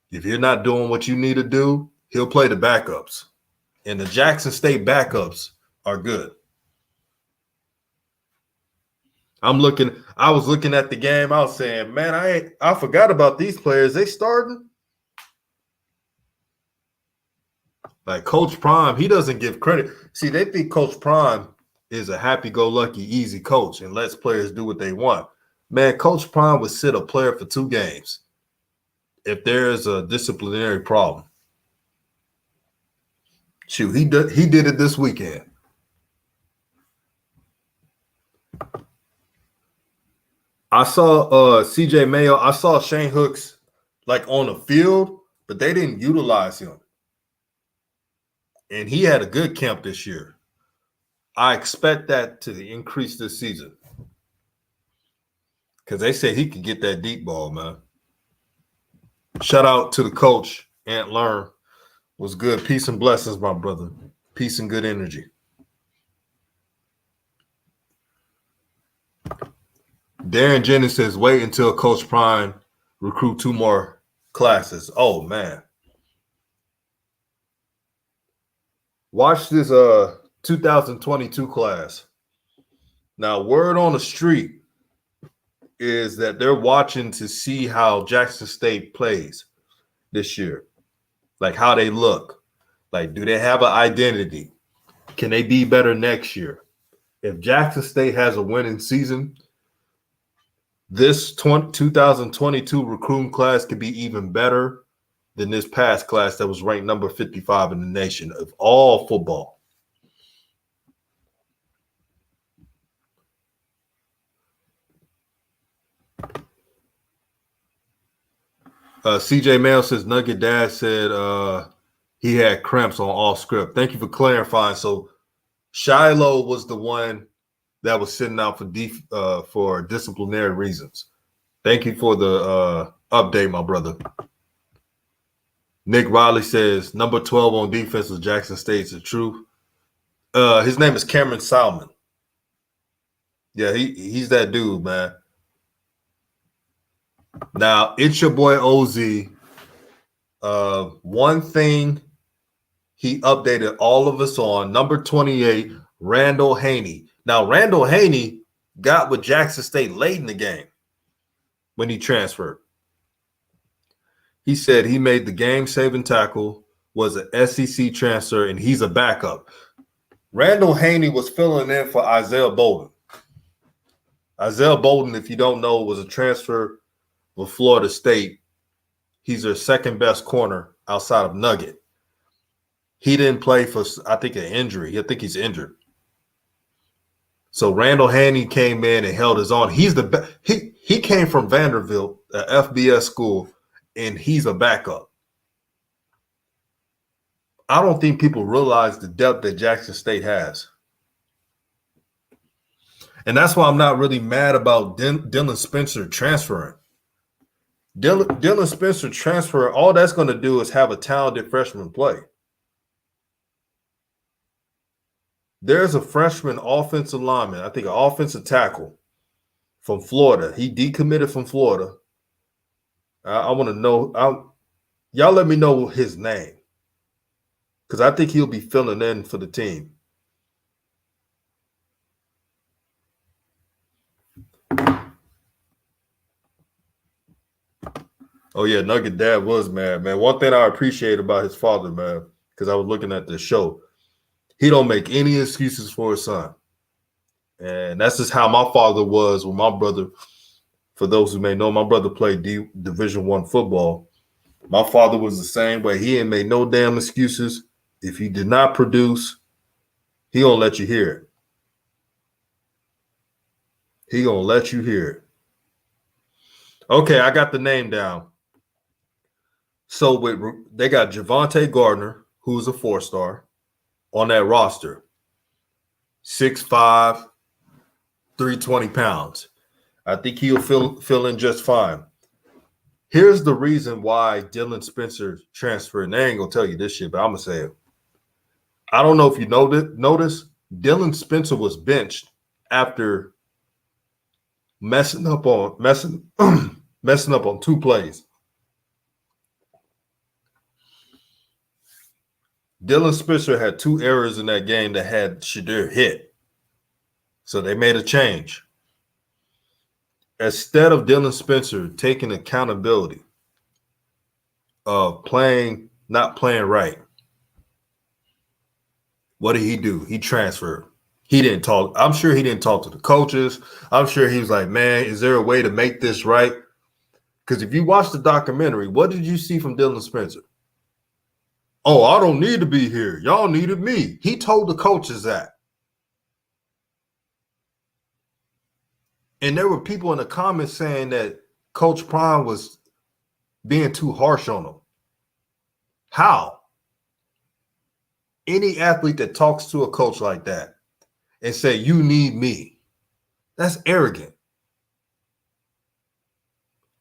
If you're not doing what you need to do, he'll play the backups. And the Jackson State backups are good. I was looking at the game. I was saying, man, I forgot about these players. They starting. Like Coach Prime, he doesn't give credit. See, they think Coach Prime is a happy-go-lucky, easy coach and lets players do what they want. Man, Coach Prime would sit a player for 2 games if there's a disciplinary problem. Shoot, he did it this weekend. I saw CJ Mayo. I saw Shane Hooks like on the field, but they didn't utilize him. And he had a good camp this year. I expect that to increase this season. Because they said he could get that deep ball, man. Shout out to the coach, Ant Learn. Was good. Peace and blessings, my brother. Peace and good energy. Darren Jennings says, wait until Coach Prime recruit 2 more classes. Oh, man. Watch this 2022 class. Now, word on the street is that they're watching to see how Jackson State plays this year. Like how they look. Like, do they have an identity? Can they be better next year? If Jackson State has a winning season, this 2022 recruiting class could be even better than this past class that was ranked number 55 in the nation of all football. CJ Mail says Nugget Dad said he had cramps on off script. Thank you for clarifying. So Shiloh was the one that was sitting out for disciplinary reasons. Thank you for the update, my brother. Nick Riley says number 12 on defense with Jackson State's the truth. His name is Cameron Salmon. Yeah, he's that dude, man. Now it's your boy OZ. One thing he updated all of us on number 28, Randall Haney. Now Randall Haney got with Jackson State late in the game when he transferred. He said he made the game-saving tackle, was an SEC transfer, and he's a backup. Randall Haney was filling in for Isaiah Bolden. Isaiah Bolden, if you don't know, was a transfer with Florida State. He's their second best corner outside of Nugget. He didn't play for, I think, an injury. I think he's injured. So Randall Haney came in and held his own. He's the best. He came from Vanderbilt, an FBS school, and he's a backup. I don't think people realize the depth that Jackson State has. And that's why I'm not really mad about Dylan Spencer transferring. Dylan Spencer transfer, all that's going to do is have a talented freshman play. There's a freshman offensive lineman, I think an offensive tackle from Florida. He decommitted from Florida. I want to know. Y'all let me know his name, because I think he'll be filling in for the team. Oh, yeah, Nugget Dad was mad, man. One thing I appreciate about his father, man, because I was looking at the show, he don't make any excuses for his son. And that's just how my father was with my brother. For those who may know, my brother played Division I football. My father was the same way. He ain't made no damn excuses. If he did not produce, he gonna let you hear it. He gonna let you hear it. Okay, I got the name down. So they got Javonte Gardner, who's a 4-star, on that roster. 6'5", 320 pounds. I think he'll fill in just fine. Here's the reason why Dylan Spencer transferred. And they ain't gonna tell you this shit, but I'm gonna say it. I don't know if you notice, Dylan Spencer was benched after messing up on 2 plays. Dylan Spencer had 2 errors in that game that had Shadir hit. So they made a change. Instead of Dylan Spencer taking accountability of not playing right, what did he do? He transferred. He didn't talk. I'm sure he didn't talk to the coaches. I'm sure he was like, man, is there a way to make this right? Because if you watch the documentary, what did you see from Dylan Spencer? Oh, I don't need to be here. Y'all needed me. He told the coaches that. And there were people in the comments saying that Coach Prime was being too harsh on him. How? Any athlete that talks to a coach like that and say, you need me, that's arrogant.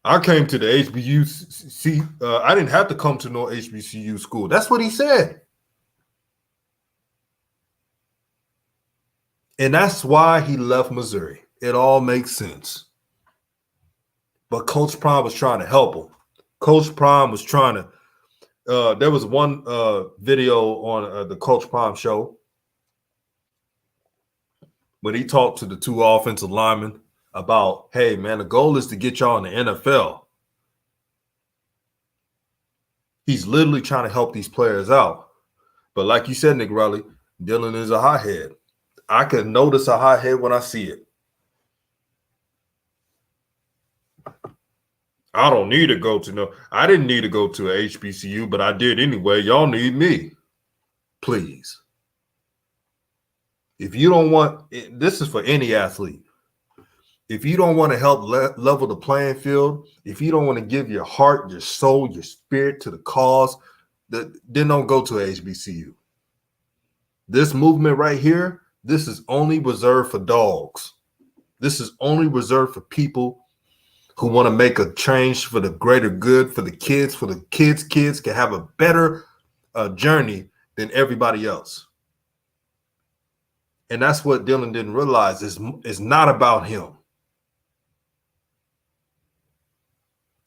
I came to the HBCU. I didn't have to come to no HBCU school. That's what he said. And that's why he left Missouri. It all makes sense. But Coach Prime was trying to help him. Coach Prime was trying to. There was one video on the Coach Prime show when he talked to the 2 offensive linemen about, hey, man, the goal is to get y'all in the NFL. He's literally trying to help these players out. But like you said, Nick Riley, Dylan is a hothead. I can notice a hothead when I see it. I don't need to go to I didn't need to go to a HBCU, but I did anyway. Y'all need me. Please. If you don't want, this is for any athlete. If you don't want to help level the playing field, if you don't want to give your heart, your soul, your spirit to the cause, then don't go to a HBCU. This movement right here, this is only reserved for dogs. This is only reserved for people who want to make a change for the greater good, for the kids can have a better journey than everybody else. And that's what Dylan didn't realize is not about him.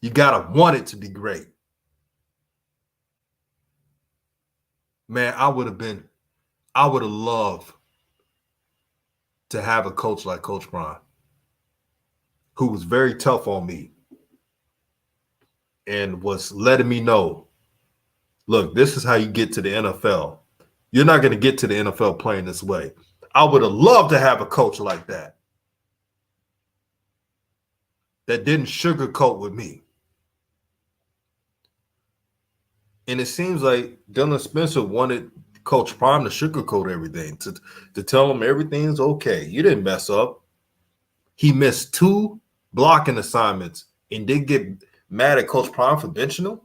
You got to want it to be great. Man, I would have loved to have a coach like Coach Prime, who was very tough on me and was letting me know, look, this is how you get to the NFL. You're not going to get to the NFL playing this way. I would have loved to have a coach like that didn't sugarcoat with me. And it seems like Dylan Spencer wanted Coach Prime to sugarcoat everything, to tell him everything's okay. You didn't mess up. He missed 2 blocking assignments and did get mad at Coach Prime for benching him.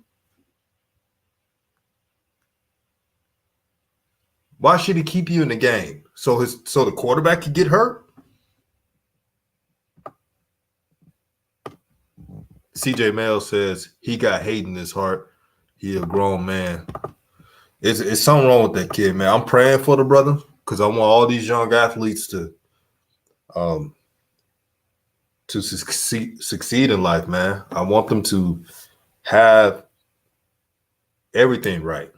Why should he keep you in the game? So the quarterback could get hurt? CJ Mail says he got hate in his heart. He a grown man. It's something wrong with that kid, man. I'm praying for the brother because I want all these young athletes to succeed in life, man. I want them to have everything right.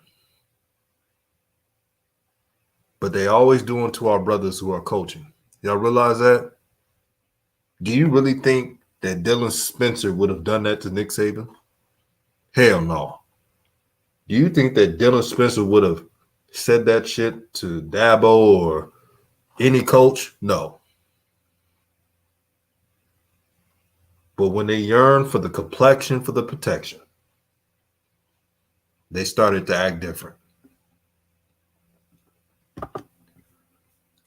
But they always doing to our brothers who are coaching. Y'all realize that? Do you really think that Dylan Spencer would have done that to Nick Saban? Hell no. Do you think that Dylan Spencer would have said that shit to Dabo or any coach? No. But when they yearn for the complexion, for the protection, they started to act different.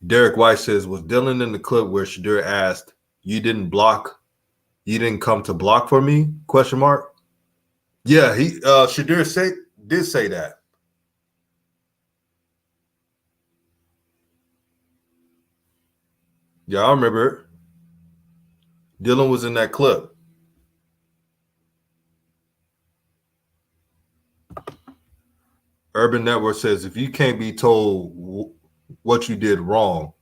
Derek White says, was Dylan in the clip where Shadur asked, you didn't come to block for me? ? Yeah, Shadur did say that. Yeah, I remember it. Dylan was in that clip. Urban Network says, if you can't be told what you did wrong,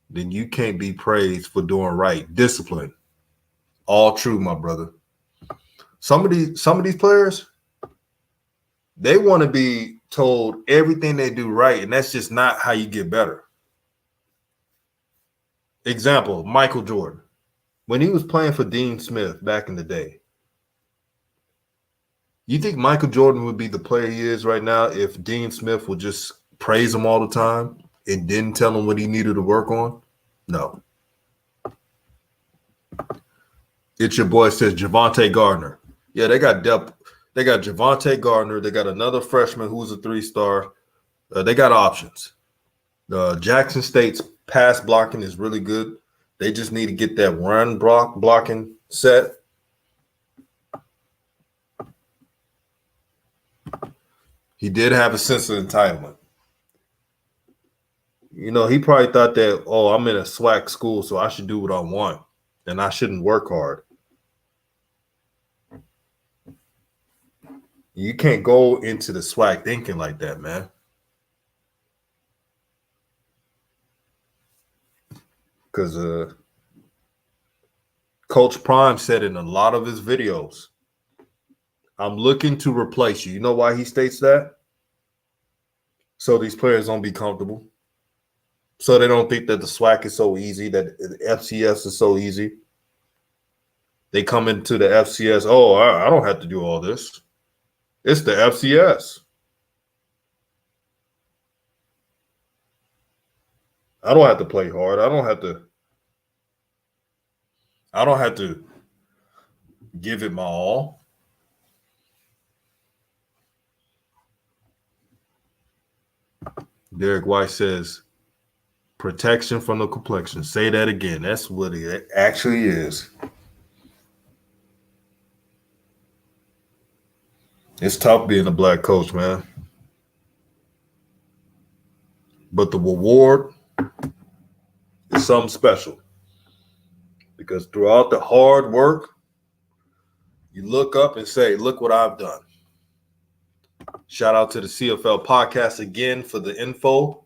then you can't be praised for doing right. Discipline. All true, my brother. Some of these players, they want to be told everything they do right, and that's just not how you get better. Example, Michael Jordan. When he was playing for Dean Smith back in the day, you think Michael Jordan would be the player he is right now if Dean Smith would just praise him all the time and didn't tell him what he needed to work on? No. It's your boy says Javonte Gardner. Yeah, they got depth. They got Javonte Gardner. They got another freshman who's a 3-star. They got options. Jackson State's pass blocking is really good. They just need to get that run blocking set. He did have a sense of entitlement. You know, he probably thought that, oh, I'm in a Swac school, so I should do what I want, and I shouldn't work hard. You can't go into the Swac thinking like that, man. Because Coach Prime said in a lot of his videos, I'm looking to replace you. You know why he states that? So these players don't be comfortable. So they don't think that the SWAC is so easy, that the FCS is so easy. They come into the FCS, oh, I don't have to do all this. It's the FCS. I don't have to play hard. I don't have to give it my all. Derek White says, protection from the complexion. Say that again. That's what it actually is. It's tough being a black coach, man. But the reward is something special. Because throughout the hard work, you look up and say, look what I've done. Shout out to the CFL podcast again for the info.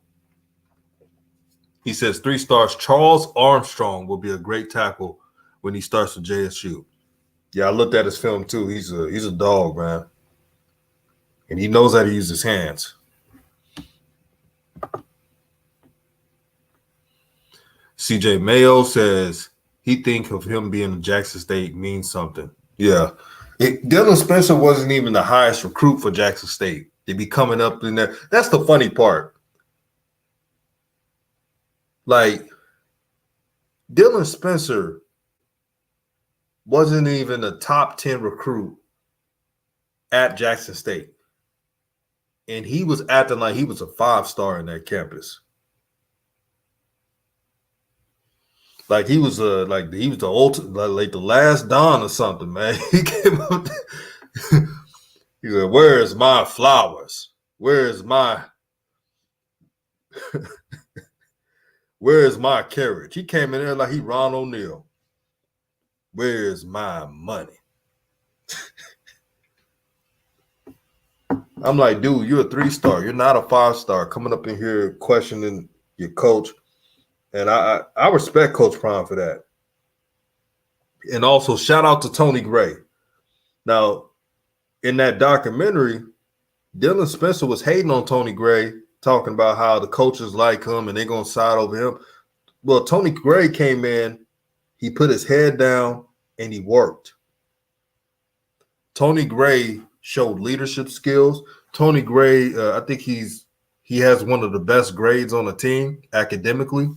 He says 3 stars. Charles Armstrong will be a great tackle when he starts with JSU. Yeah, I looked at his film too. He's a dog, man. And he knows how to use his hands. CJ Mayo says he think of him being in Jackson State means something. Yeah. Dylan Spencer wasn't even the highest recruit for Jackson State. They'd be coming up in there. That's the funny part. Like, Dylan Spencer wasn't even a top 10 recruit at Jackson State. And he was acting like he was a 5-star in that campus. Like he was the ultimate, like the last Don or something, man. He came up. He said, "Where's my flowers? Where's my carriage?" He came in there like he Ron O'Neal. Where's my money? I'm like, dude, you're a 3-star. You're not a 5-star. Coming up in here questioning your coach. And I respect Coach Prime for that. And also, shout out to Tony Gray. Now, in that documentary, Dylan Spencer was hating on Tony Gray, talking about how the coaches like him and they're going to side over him. Well, Tony Gray came in, he put his head down, and he worked. Tony Gray showed leadership skills. Tony Gray, I think he has one of the best grades on the team academically.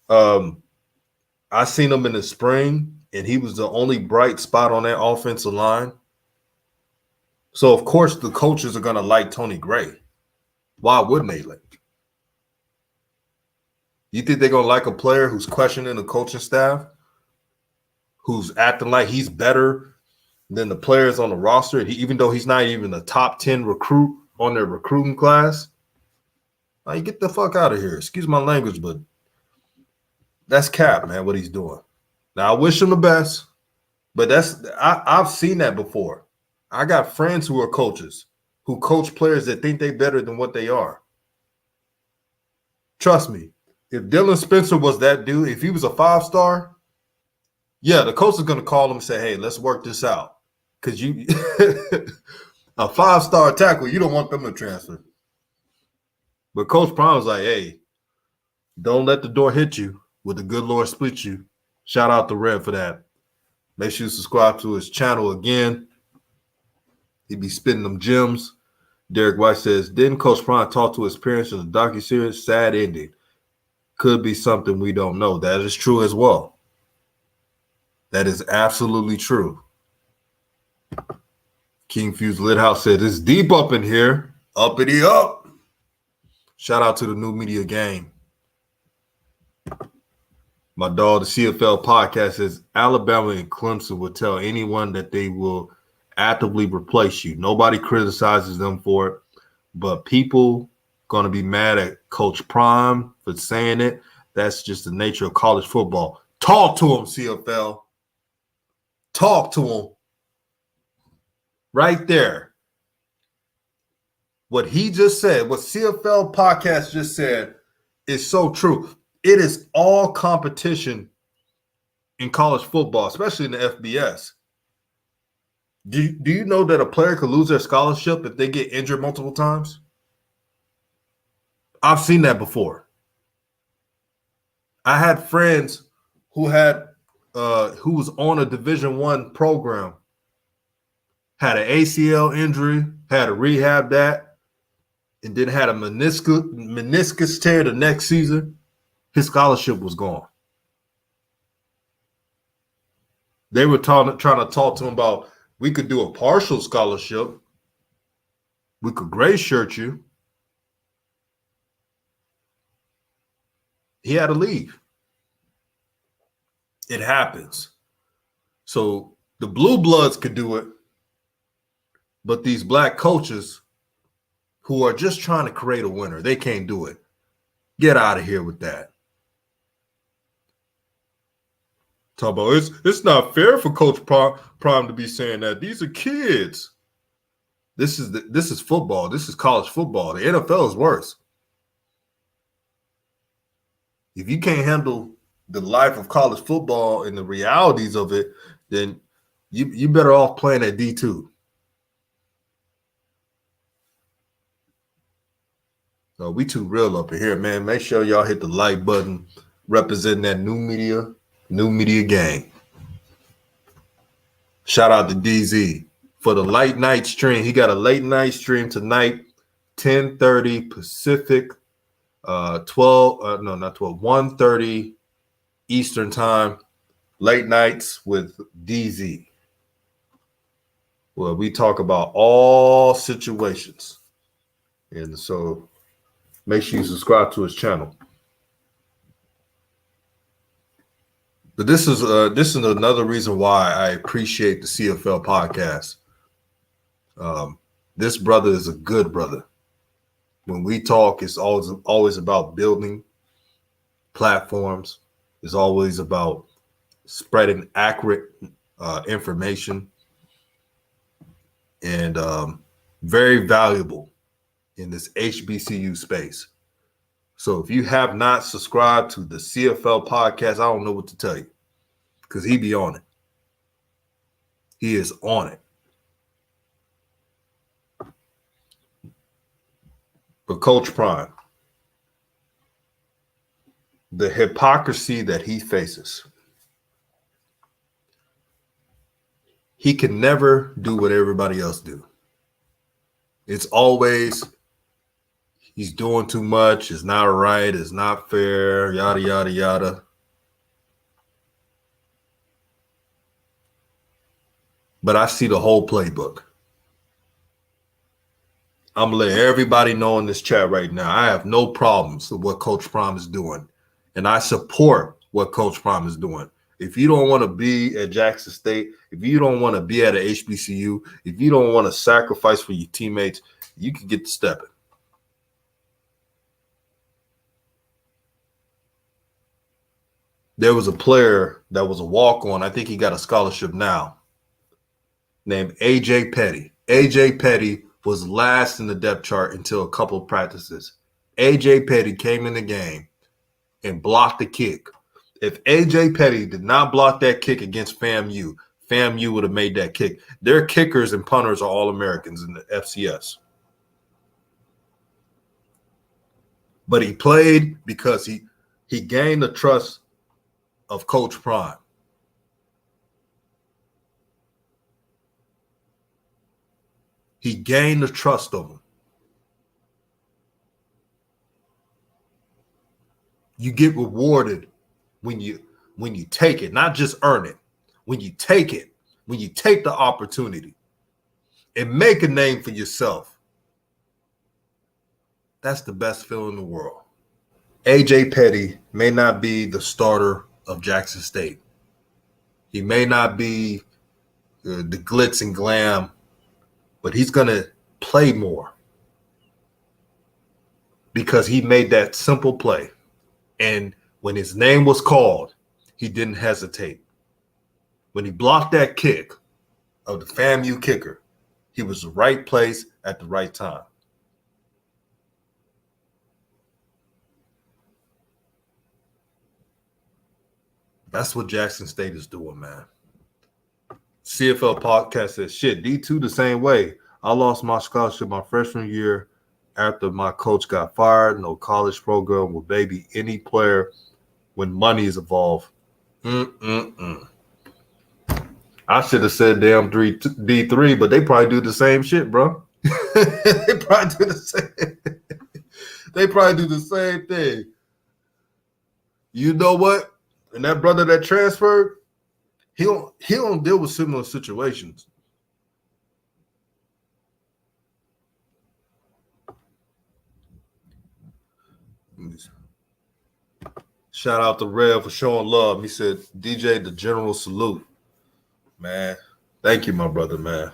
I seen him in the spring, and he was the only bright spot on that offensive line. So, of course, the coaches are going to like Tony Gray. Why wouldn't they like? You think they're going to like a player who's questioning the coaching staff, who's acting like he's better than the players on the roster, even though he's not even a top 10 recruit on their recruiting class? Like, get the fuck out of here. Excuse my language, but that's cap, man, what he's doing. Now, I wish him the best, but I've seen that before. I got friends who are coaches who coach players that think they're better than what they are. Trust me, if Dylan Spencer was that dude, if he was a 5-star, yeah, the coach is going to call him and say, hey, let's work this out. Because you a 5-star tackle, you don't want them to transfer. But Coach Prime was like, hey, don't let the door hit you. Will the good Lord split you? Shout out to Red for that. Make sure you subscribe to his channel again. He be spitting them gems. Derek White says, didn't Coach Prime talk to his parents in the docuseries? Sad ending. Could be something we don't know. That is true as well. That is absolutely true. King Fuse Lithouse said, it's deep up in here. Uppity up. Shout out to the New Media Game. My dog, the CFL podcast, says Alabama and Clemson will tell anyone that they will actively replace you. Nobody criticizes them for it, but people going to be mad at Coach Prime for saying it. That's just the nature of college football. Talk to him, CFL. Talk to him. Right there. What he just said, what CFL podcast just said is so true. It is all competition in college football, especially in the FBS. Do you know that a player could lose their scholarship if they get injured multiple times? I've seen that before. I had friends who was on a Division I program, had an ACL injury, had to rehab that, and then had a meniscus tear the next season. His scholarship was gone. They were trying to talk to him about, we could do a partial scholarship. We could gray shirt you. He had to leave. It happens. So the blue bloods could do it, but these black coaches who are just trying to create a winner, they can't do it. Get out of here with that. Talk about it's not fair for Coach Prime to be saying that. These are kids. This is football. This is college football. The NFL is worse. If you can't handle the life of college football and the realities of it, then you better off playing at D2. So we too real up in here, man. Make sure y'all hit the like button, representing that new media gang. Shout out to DZ for the late night stream. He got a late night stream tonight, 10:30 Pacific, 1:30 Eastern time. Late nights with DZ. Well, we talk about all situations. And so make sure you subscribe to his channel. But this is another reason why I appreciate the CFL podcast. This brother is a good brother. When we talk, it's always about building platforms. It's always about spreading accurate information, and very valuable in this HBCU space. So if you have not subscribed to the CFL podcast, I don't know what to tell you, because he be on it. He is on it. But Coach Prime, the hypocrisy that he faces, he can never do what everybody else do. It's always, he's doing too much, it's not right, it's not fair, yada, yada, yada. But I see the whole playbook. I'm going to let everybody know in this chat right now, I have no problems with what Coach Prime is doing. And I support what Coach Prime is doing. If you don't want to be at Jackson State, if you don't want to be at a HBCU, if you don't want to sacrifice for your teammates, you can get to stepping. There was a player that was a walk-on. I think he got a scholarship now, named A.J. Petty. A.J. Petty was last in the depth chart until a couple of practices. A.J. Petty came in the game and blocked the kick. If A.J. Petty did not block that kick against FAMU, FAMU would have made that kick. Their kickers and punters are all Americans in the FCS. But he played because he gained the trust of Coach Prime. He gained the trust of him. You get rewarded when you take it, not just earn it. When you take it, when you take the opportunity and make a name for yourself, that's the best feeling in the world. A.J. Petty may not be the starter of Jackson State. He may not be the glitz and glam, but he's going to play more because he made that simple play. And when his name was called, he didn't hesitate. When he blocked that kick of the FAMU kicker, he was the right place at the right time. That's what Jackson State is doing, man. CFL podcast says, shit, D2 the same way. I lost my scholarship my freshman year after my coach got fired. No college program will baby any player when money is involved. I should have said damn D3, but they probably do the same shit, bro. They probably do the same. They probably do the same thing. You know what? And that brother that transferred, he don't deal with similar situations. Shout out to Rev for showing love. He said, DJ, the general salute. Man, thank you, my brother, man.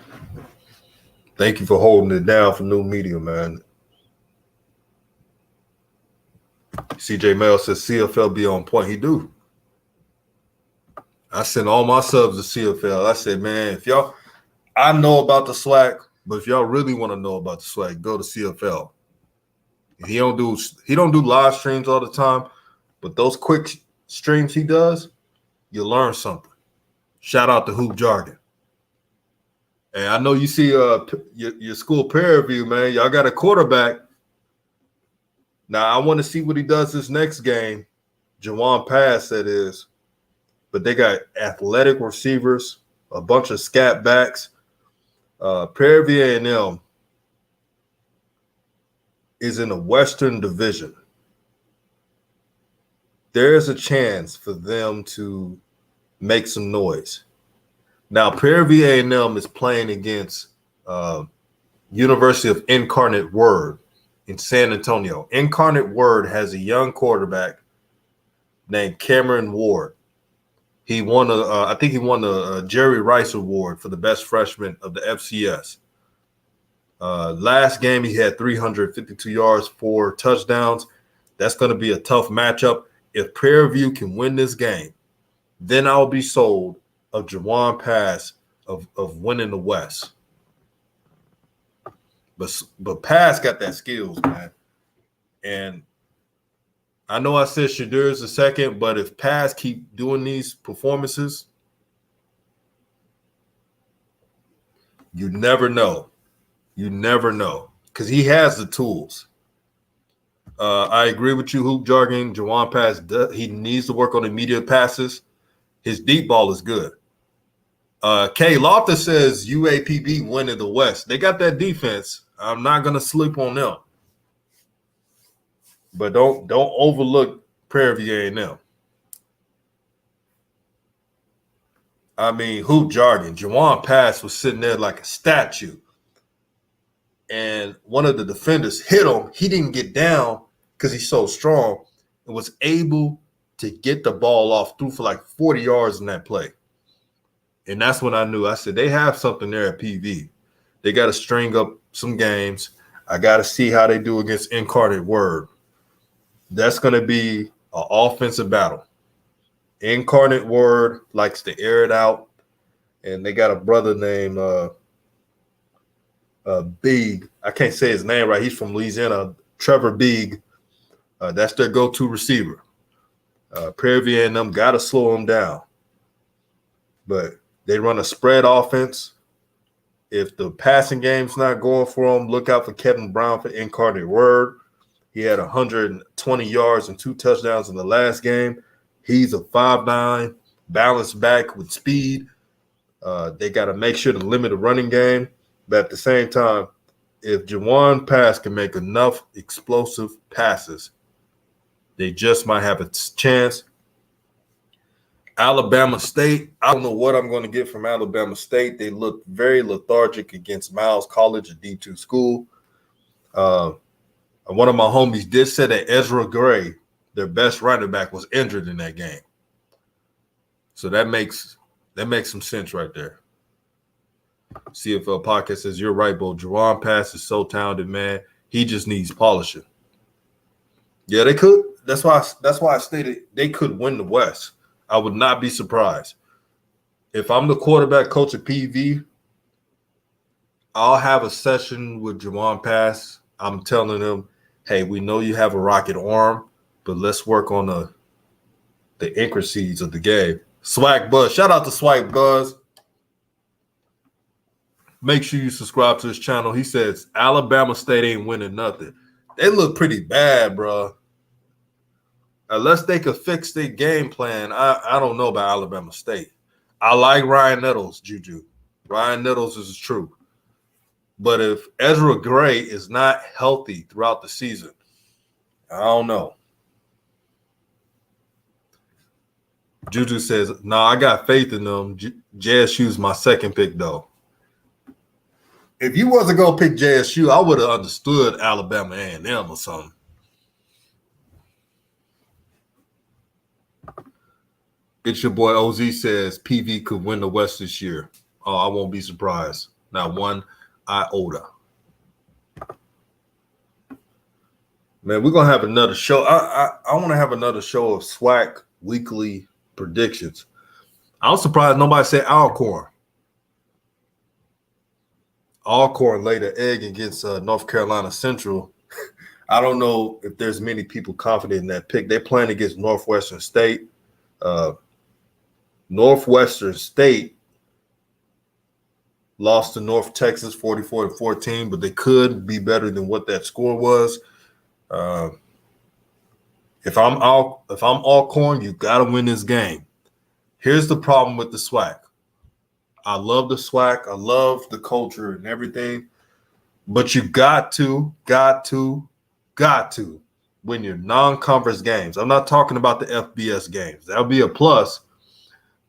Thank you for holding it down for new media, man. CJ Mel says CFL be on point. He do. I sent all my subs to CFL. I said, man, if y'all, I know about the Swac, but if y'all really want to know about the Swac, go to CFL. He don't do live streams all the time, But those quick streams he does, you learn something. Shout out to Hoop Jargon. And I know you see your school peer review, man. Y'all got a quarterback. Now, I want to see what he does this next game. Jawan Pass, that is. But they got athletic receivers, a bunch of scat backs. Prairie View A&M is in the Western Division. There's a chance for them to make some noise. Now, Prairie View A&M is playing against University of Incarnate Word in San Antonio. Incarnate Word has a young quarterback named Cameron Ward. He won I think he won the Jerry Rice Award for the best freshman of the FCS. Last game, he had 352 yards, 4 touchdowns. That's going to be a tough matchup. If Prairie View can win this game, then I'll be sold of Jawan Pass of winning the West. But Pass got that skills, man. And I know I said Shadur's the second, but if Pass keep doing these performances, you never know. You never know. Because he has the tools. I agree with you, Hoop Jargon. Jawan Pass, he needs to work on immediate passes. His deep ball is good. Kay Loftus says UAPB winning the West. They got that defense. I'm not going to sleep on them. But don't overlook Prairie View A&M. I mean, Hoop Jargon. Jawan Pass was sitting there like a statue. And one of the defenders hit him. He didn't get down because he's so strong and was able to get the ball off, through for like 40 yards in that play. And that's when I knew. I said, they have something there at PV. They got to string up some games. I got to see how they do against Incarnate Word. That's going to be an offensive battle. Incarnate Word likes to air it out. And they got a brother named Big. I can't say his name right. He's from Louisiana. Trevor Big. That's their go-to receiver. Prairie View and them got to slow him down. But they run a spread offense. If the passing game's not going for them, look out for Kevin Brown for Incarnate Word. He had 120 yards and 2 touchdowns in the last game. He's a 5'9", balanced back with speed. They got to make sure to limit the running game. But at the same time, if Jawan Pass can make enough explosive passes, they just might have a chance. Alabama State, I don't know what I'm going to get from Alabama State. They look very lethargic against Miles College, a D2 school. One of my homies did say that Ezra Gray, their best running back, was injured in that game. So that makes some sense right there. CFL Podcast says, you're right, Bo. Jawan Pass is so talented, man. He just needs polishing. Yeah, they could. That's why I stated they could win the West. I would not be surprised. If I'm the quarterback coach at PV, I'll have a session with Jawan Pass. I'm telling him, hey, we know you have a rocket arm, but let's work on the intricacies of the game. Swac Buzz. Shout out to Swac Buzz. Make sure you subscribe to his channel. He says Alabama State ain't winning nothing. They look pretty bad, bro. Unless they could fix their game plan, I don't know about Alabama State. I like Ryan Nettles, Juju. Ryan Nettles is true. But if Ezra Gray is not healthy throughout the season, I don't know. Juju says, no, I got faith in them. JSU's my second pick, though. If you wasn't going to pick JSU, I would have understood Alabama A&M or something. It's your boy OZ says PV could win the West this year. Oh, I won't be surprised. Not one iota. Man, we're going to have another show. I want to have another show of SWAC weekly predictions. I was surprised nobody said Alcorn. Alcorn laid an egg against North Carolina Central. I don't know if there's many people confident in that pick. They're playing against Northwestern State. Northwestern State lost to North Texas 44-14, but they could be better than what that score was. If I'm Alcorn, you got to win this game. Here's the problem with the Swac. I love the Swac. I love the culture and everything, but you got to win your non-conference games. I'm not talking about the FBS games. That'll be a plus,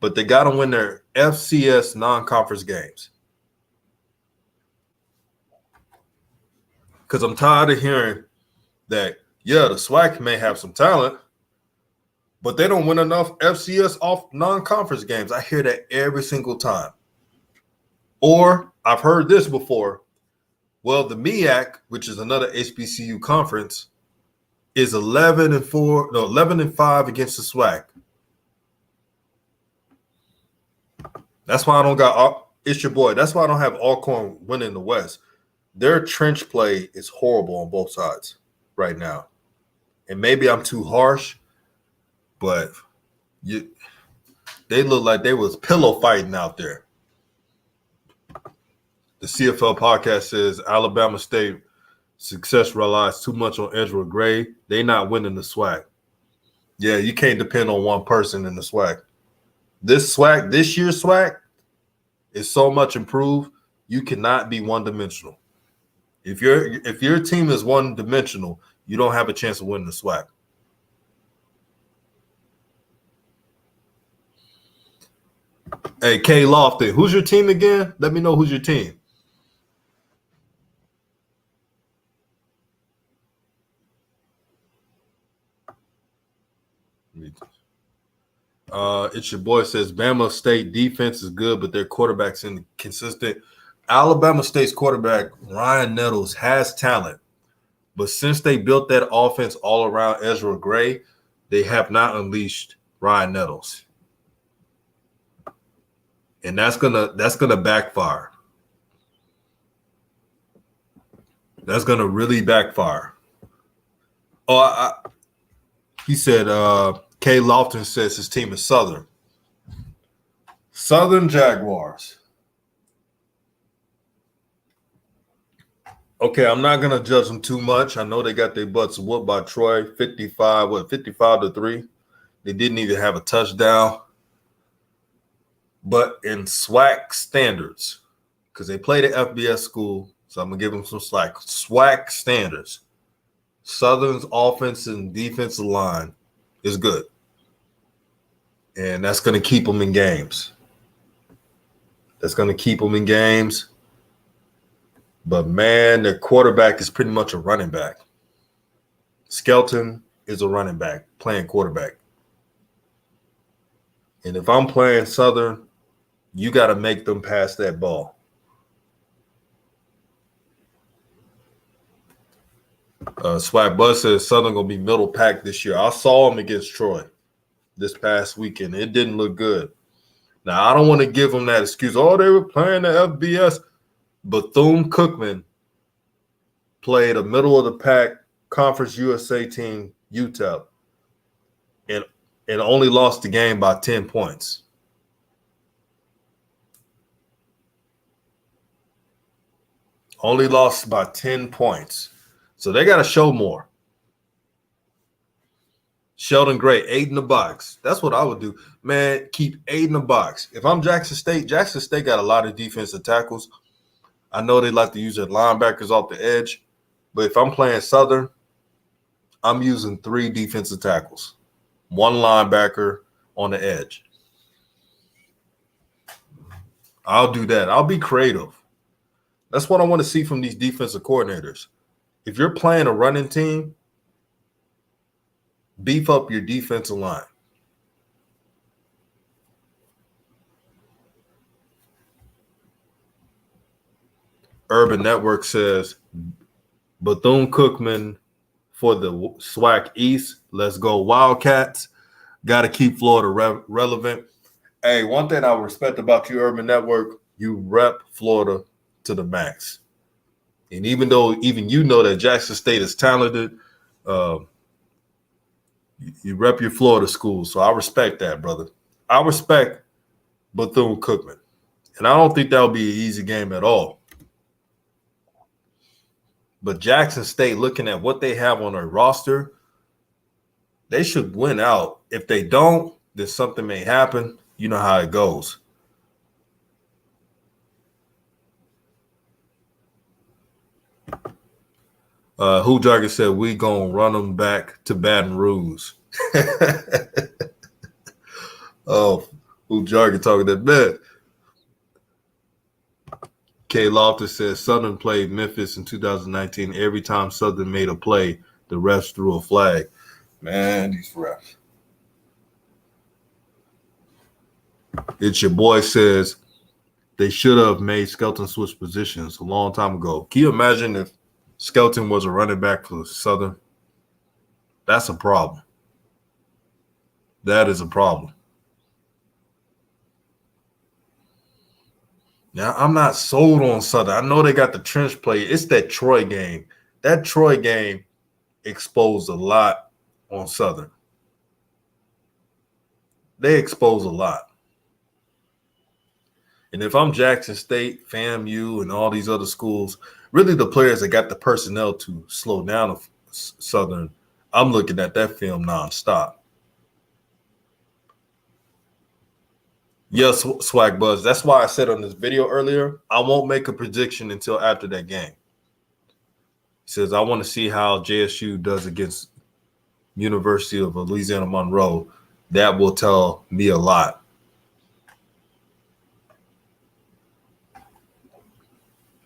but they got to win their FCS non-conference games. Because I'm tired of hearing that, yeah, the Swac may have some talent, but they don't win enough FCS off non-conference games. I hear that every single time. Or I've heard this before. Well, the MEAC, which is another HBCU conference, is 11-5 against the SWAC. That's why I don't got it's your boy. That's why I don't have Alcorn winning the West. Their trench play is horrible on both sides right now. And maybe I'm too harsh, but they look like they was pillow fighting out there. The CFL podcast says Alabama State success relies too much on Ezra Gray. They not winning the SWAC. Yeah, you can't depend on one person in the SWAC. This year's SWAC is so much improved. You cannot be one-dimensional. If your team is one-dimensional, you don't have a chance of winning the SWAC. Hey, K Lofton, who's your team again? Let me know who's your team. It's your boy says Bama State defense is good, but their quarterback's inconsistent. Alabama State's quarterback, Ryan Nettles, has talent. But since they built that offense all around Ezra Gray, they have not unleashed Ryan Nettles. And that's gonna backfire. That's gonna really backfire. He said K Lofton says his team is Southern. Southern Jaguars. Okay, I'm not gonna judge them too much. I know they got their butts whooped by Troy, 55-3. They didn't even have a touchdown. But in SWAC standards, because they played at FBS school, so I'm gonna give them some slack. SWAC standards, Southern's offensive and defensive line is good. And that's going to keep them in games. But, man, their quarterback is pretty much a running back. Skelton is a running back playing quarterback. And if I'm playing Southern, you got to make them pass that ball. Swag Buzz says Southern going to be middle pack this year. I saw them against Troy this past weekend. It didn't look good. Now, I don't want to give them that excuse. Oh, they were playing the FBS. Bethune-Cookman played a middle-of-the-pack Conference USA team, UTEP, and only lost the game by 10 points. Only lost by 10 points. So they got to show more. Sheldon Gray, 8 in the box. That's what I would do. Man, keep 8 in the box. If I'm Jackson State got a lot of defensive tackles. I know they like to use their linebackers off the edge. But if I'm playing Southern, I'm using 3 defensive tackles. 1 linebacker on the edge. I'll do that. I'll be creative. That's what I want to see from these defensive coordinators. If you're playing a running team, beef up your defensive line. Urban Network says Bethune-Cookman for the SWAC East. Let's go Wildcats. Got to keep Florida relevant. Hey, one thing I respect about you, Urban Network, you rep Florida to the max. And even though you know that Jackson State is talented, you rep your Florida school. So I respect that, brother. I respect Bethune-Cookman. And I don't think that'll be an easy game at all. But Jackson State, looking at what they have on their roster, they should win out. If they don't, then something may happen. You know how it goes. Who Jargon said we gonna run them back to Baton Rouge. Oh, Who Jargon talking that bad. K. Loftus says Southern played Memphis in 2019. Every time Southern made a play, the refs threw a flag. Man, these refs. It's your boy says they should have made Skelton switch positions a long time ago. Can you imagine if Skelton was a running back for Southern? That's a problem. That is a problem. Now, I'm not sold on Southern. I know they got the trench play. It's that Troy game. That Troy game exposed a lot on Southern. They expose a lot. And if I'm Jackson State, FAMU, and all these other schools, really the players that got the personnel to slow down Southern, I'm looking at that film nonstop. Yes, Swag Buzz. That's why I said on this video earlier, I won't make a prediction until after that game. He says, I want to see how JSU does against University of Louisiana Monroe. That will tell me a lot.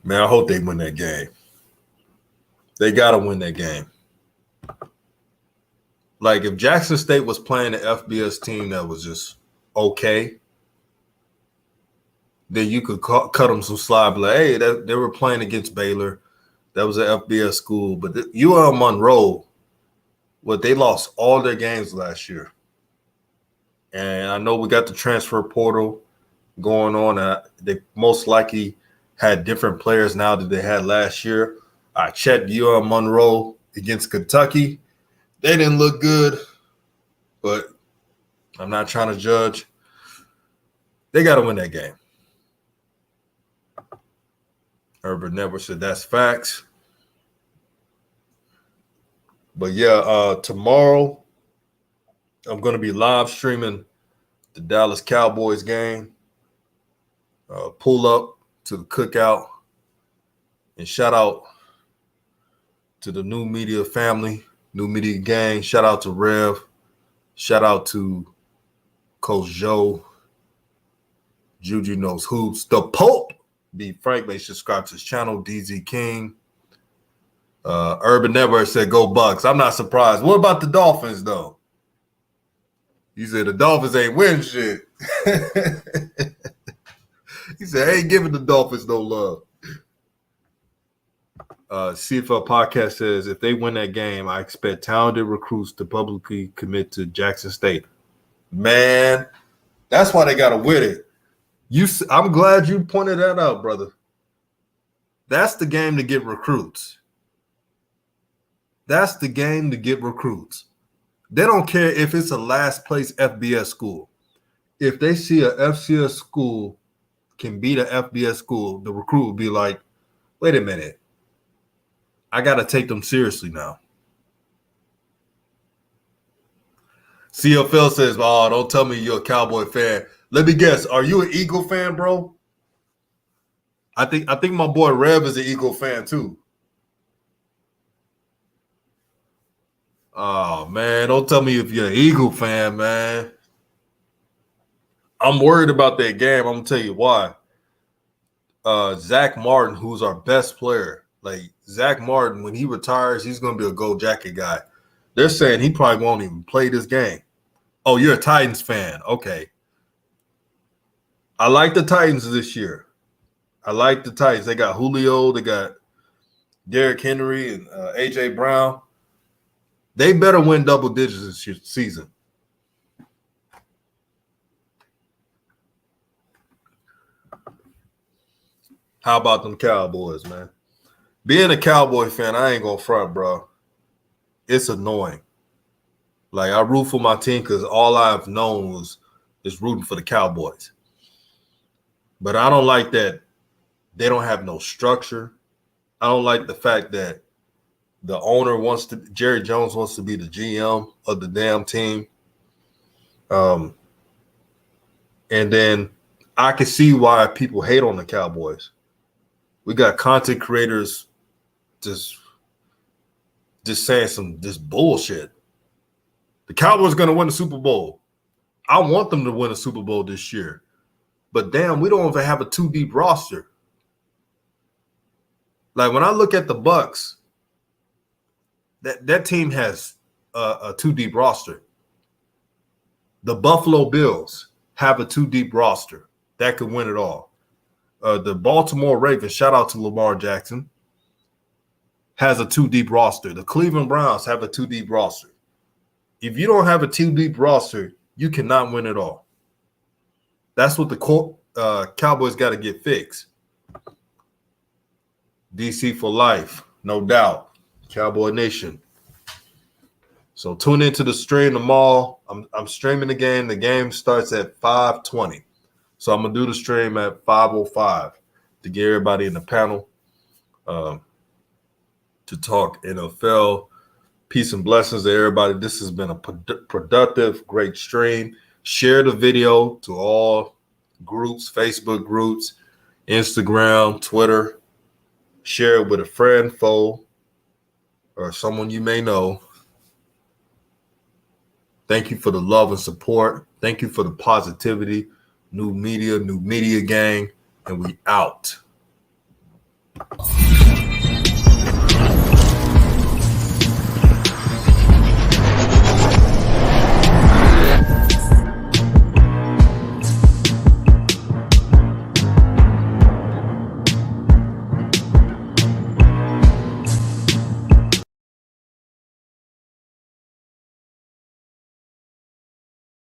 Man, I hope they win that game. They got to win that game. Like, if Jackson State was playing an FBS team that was just okay, then you could cut them some slack. Like, hey, they were playing against Baylor. That was an FBS school. But UL Monroe, they lost all their games last year. And I know we got the transfer portal going on. They most likely had different players now that they had last year. I checked UL Monroe against Kentucky. They didn't look good, but I'm not trying to judge. They got to win that game. Urban Network said that's facts. But yeah, tomorrow I'm going to be live streaming the Dallas Cowboys game. Pull up to the cookout and shout out to the New Media family, New Media gang. Shout out to Rev. Shout out to Coach Joe. Juju Knows Hoops. The Pope. B. Frank, may subscribe to his channel. DZ King. Urban Network said go Bucks. I'm not surprised. What about the Dolphins, though? You said the Dolphins ain't win shit. He said, I ain't giving the Dolphins no love. CFL Podcast says, if they win that game, I expect talented recruits to publicly commit to Jackson State. Man, that's why they got to win it. I'm glad you pointed that out, brother. That's the game to get recruits. That's the game to get recruits. They don't care if it's a last place FBS school. If they see a FCS school can beat an FBS school, the recruit will be like, wait a minute. I got to take them seriously now. CFL says, oh, don't tell me you're a Cowboy fan. Let me guess. Are you an Eagle fan, bro? I think my boy Rev is an Eagle fan too. Oh, man. Don't tell me if you're an Eagle fan, man. I'm worried about that game. I'm going to tell you why. Zach Martin, who's our best player, like Zach Martin, when he retires, he's going to be a gold jacket guy. They're saying he probably won't even play this game. Oh, you're a Titans fan. Okay. I like the Titans this year. I like the Titans. They got Julio. They got Derrick Henry and A.J. Brown. They better win double digits this season. How about them Cowboys, man? Being a Cowboy fan, I ain't gonna front, bro. It's annoying. Like, I root for my team because all I've known is rooting for the Cowboys. But I don't like that they don't have no structure. I don't like the fact that the owner Jerry Jones wants to be the GM of the damn team. And then I can see why people hate on the Cowboys. We got content creators just saying some bullshit. The Cowboys are going to win the Super Bowl. I want them to win a Super Bowl this year. But damn, we don't even have a too deep roster. Like, when I look at the Bucks, that team has a too deep roster. The Buffalo Bills have a too deep roster that could win it all. The Baltimore Ravens, shout out to Lamar Jackson, has a too deep roster. The Cleveland Browns have a too deep roster. If you don't have a too deep roster, you cannot win it all. That's what the Cowboys got to get fixed. DC for life, no doubt. Cowboy Nation. So tune into the stream tomorrow. I'm streaming the game. The game starts at 5:20. So I'm going to do the stream at 5:05 to get everybody in the panel to talk NFL. Peace and blessings to everybody. This has been a productive, great stream. Share the video to all groups, Facebook groups, Instagram, Twitter. Share it with a friend, foe, or someone you may know. Thank you for the love and support. Thank you for the positivity. New media gang, and we out.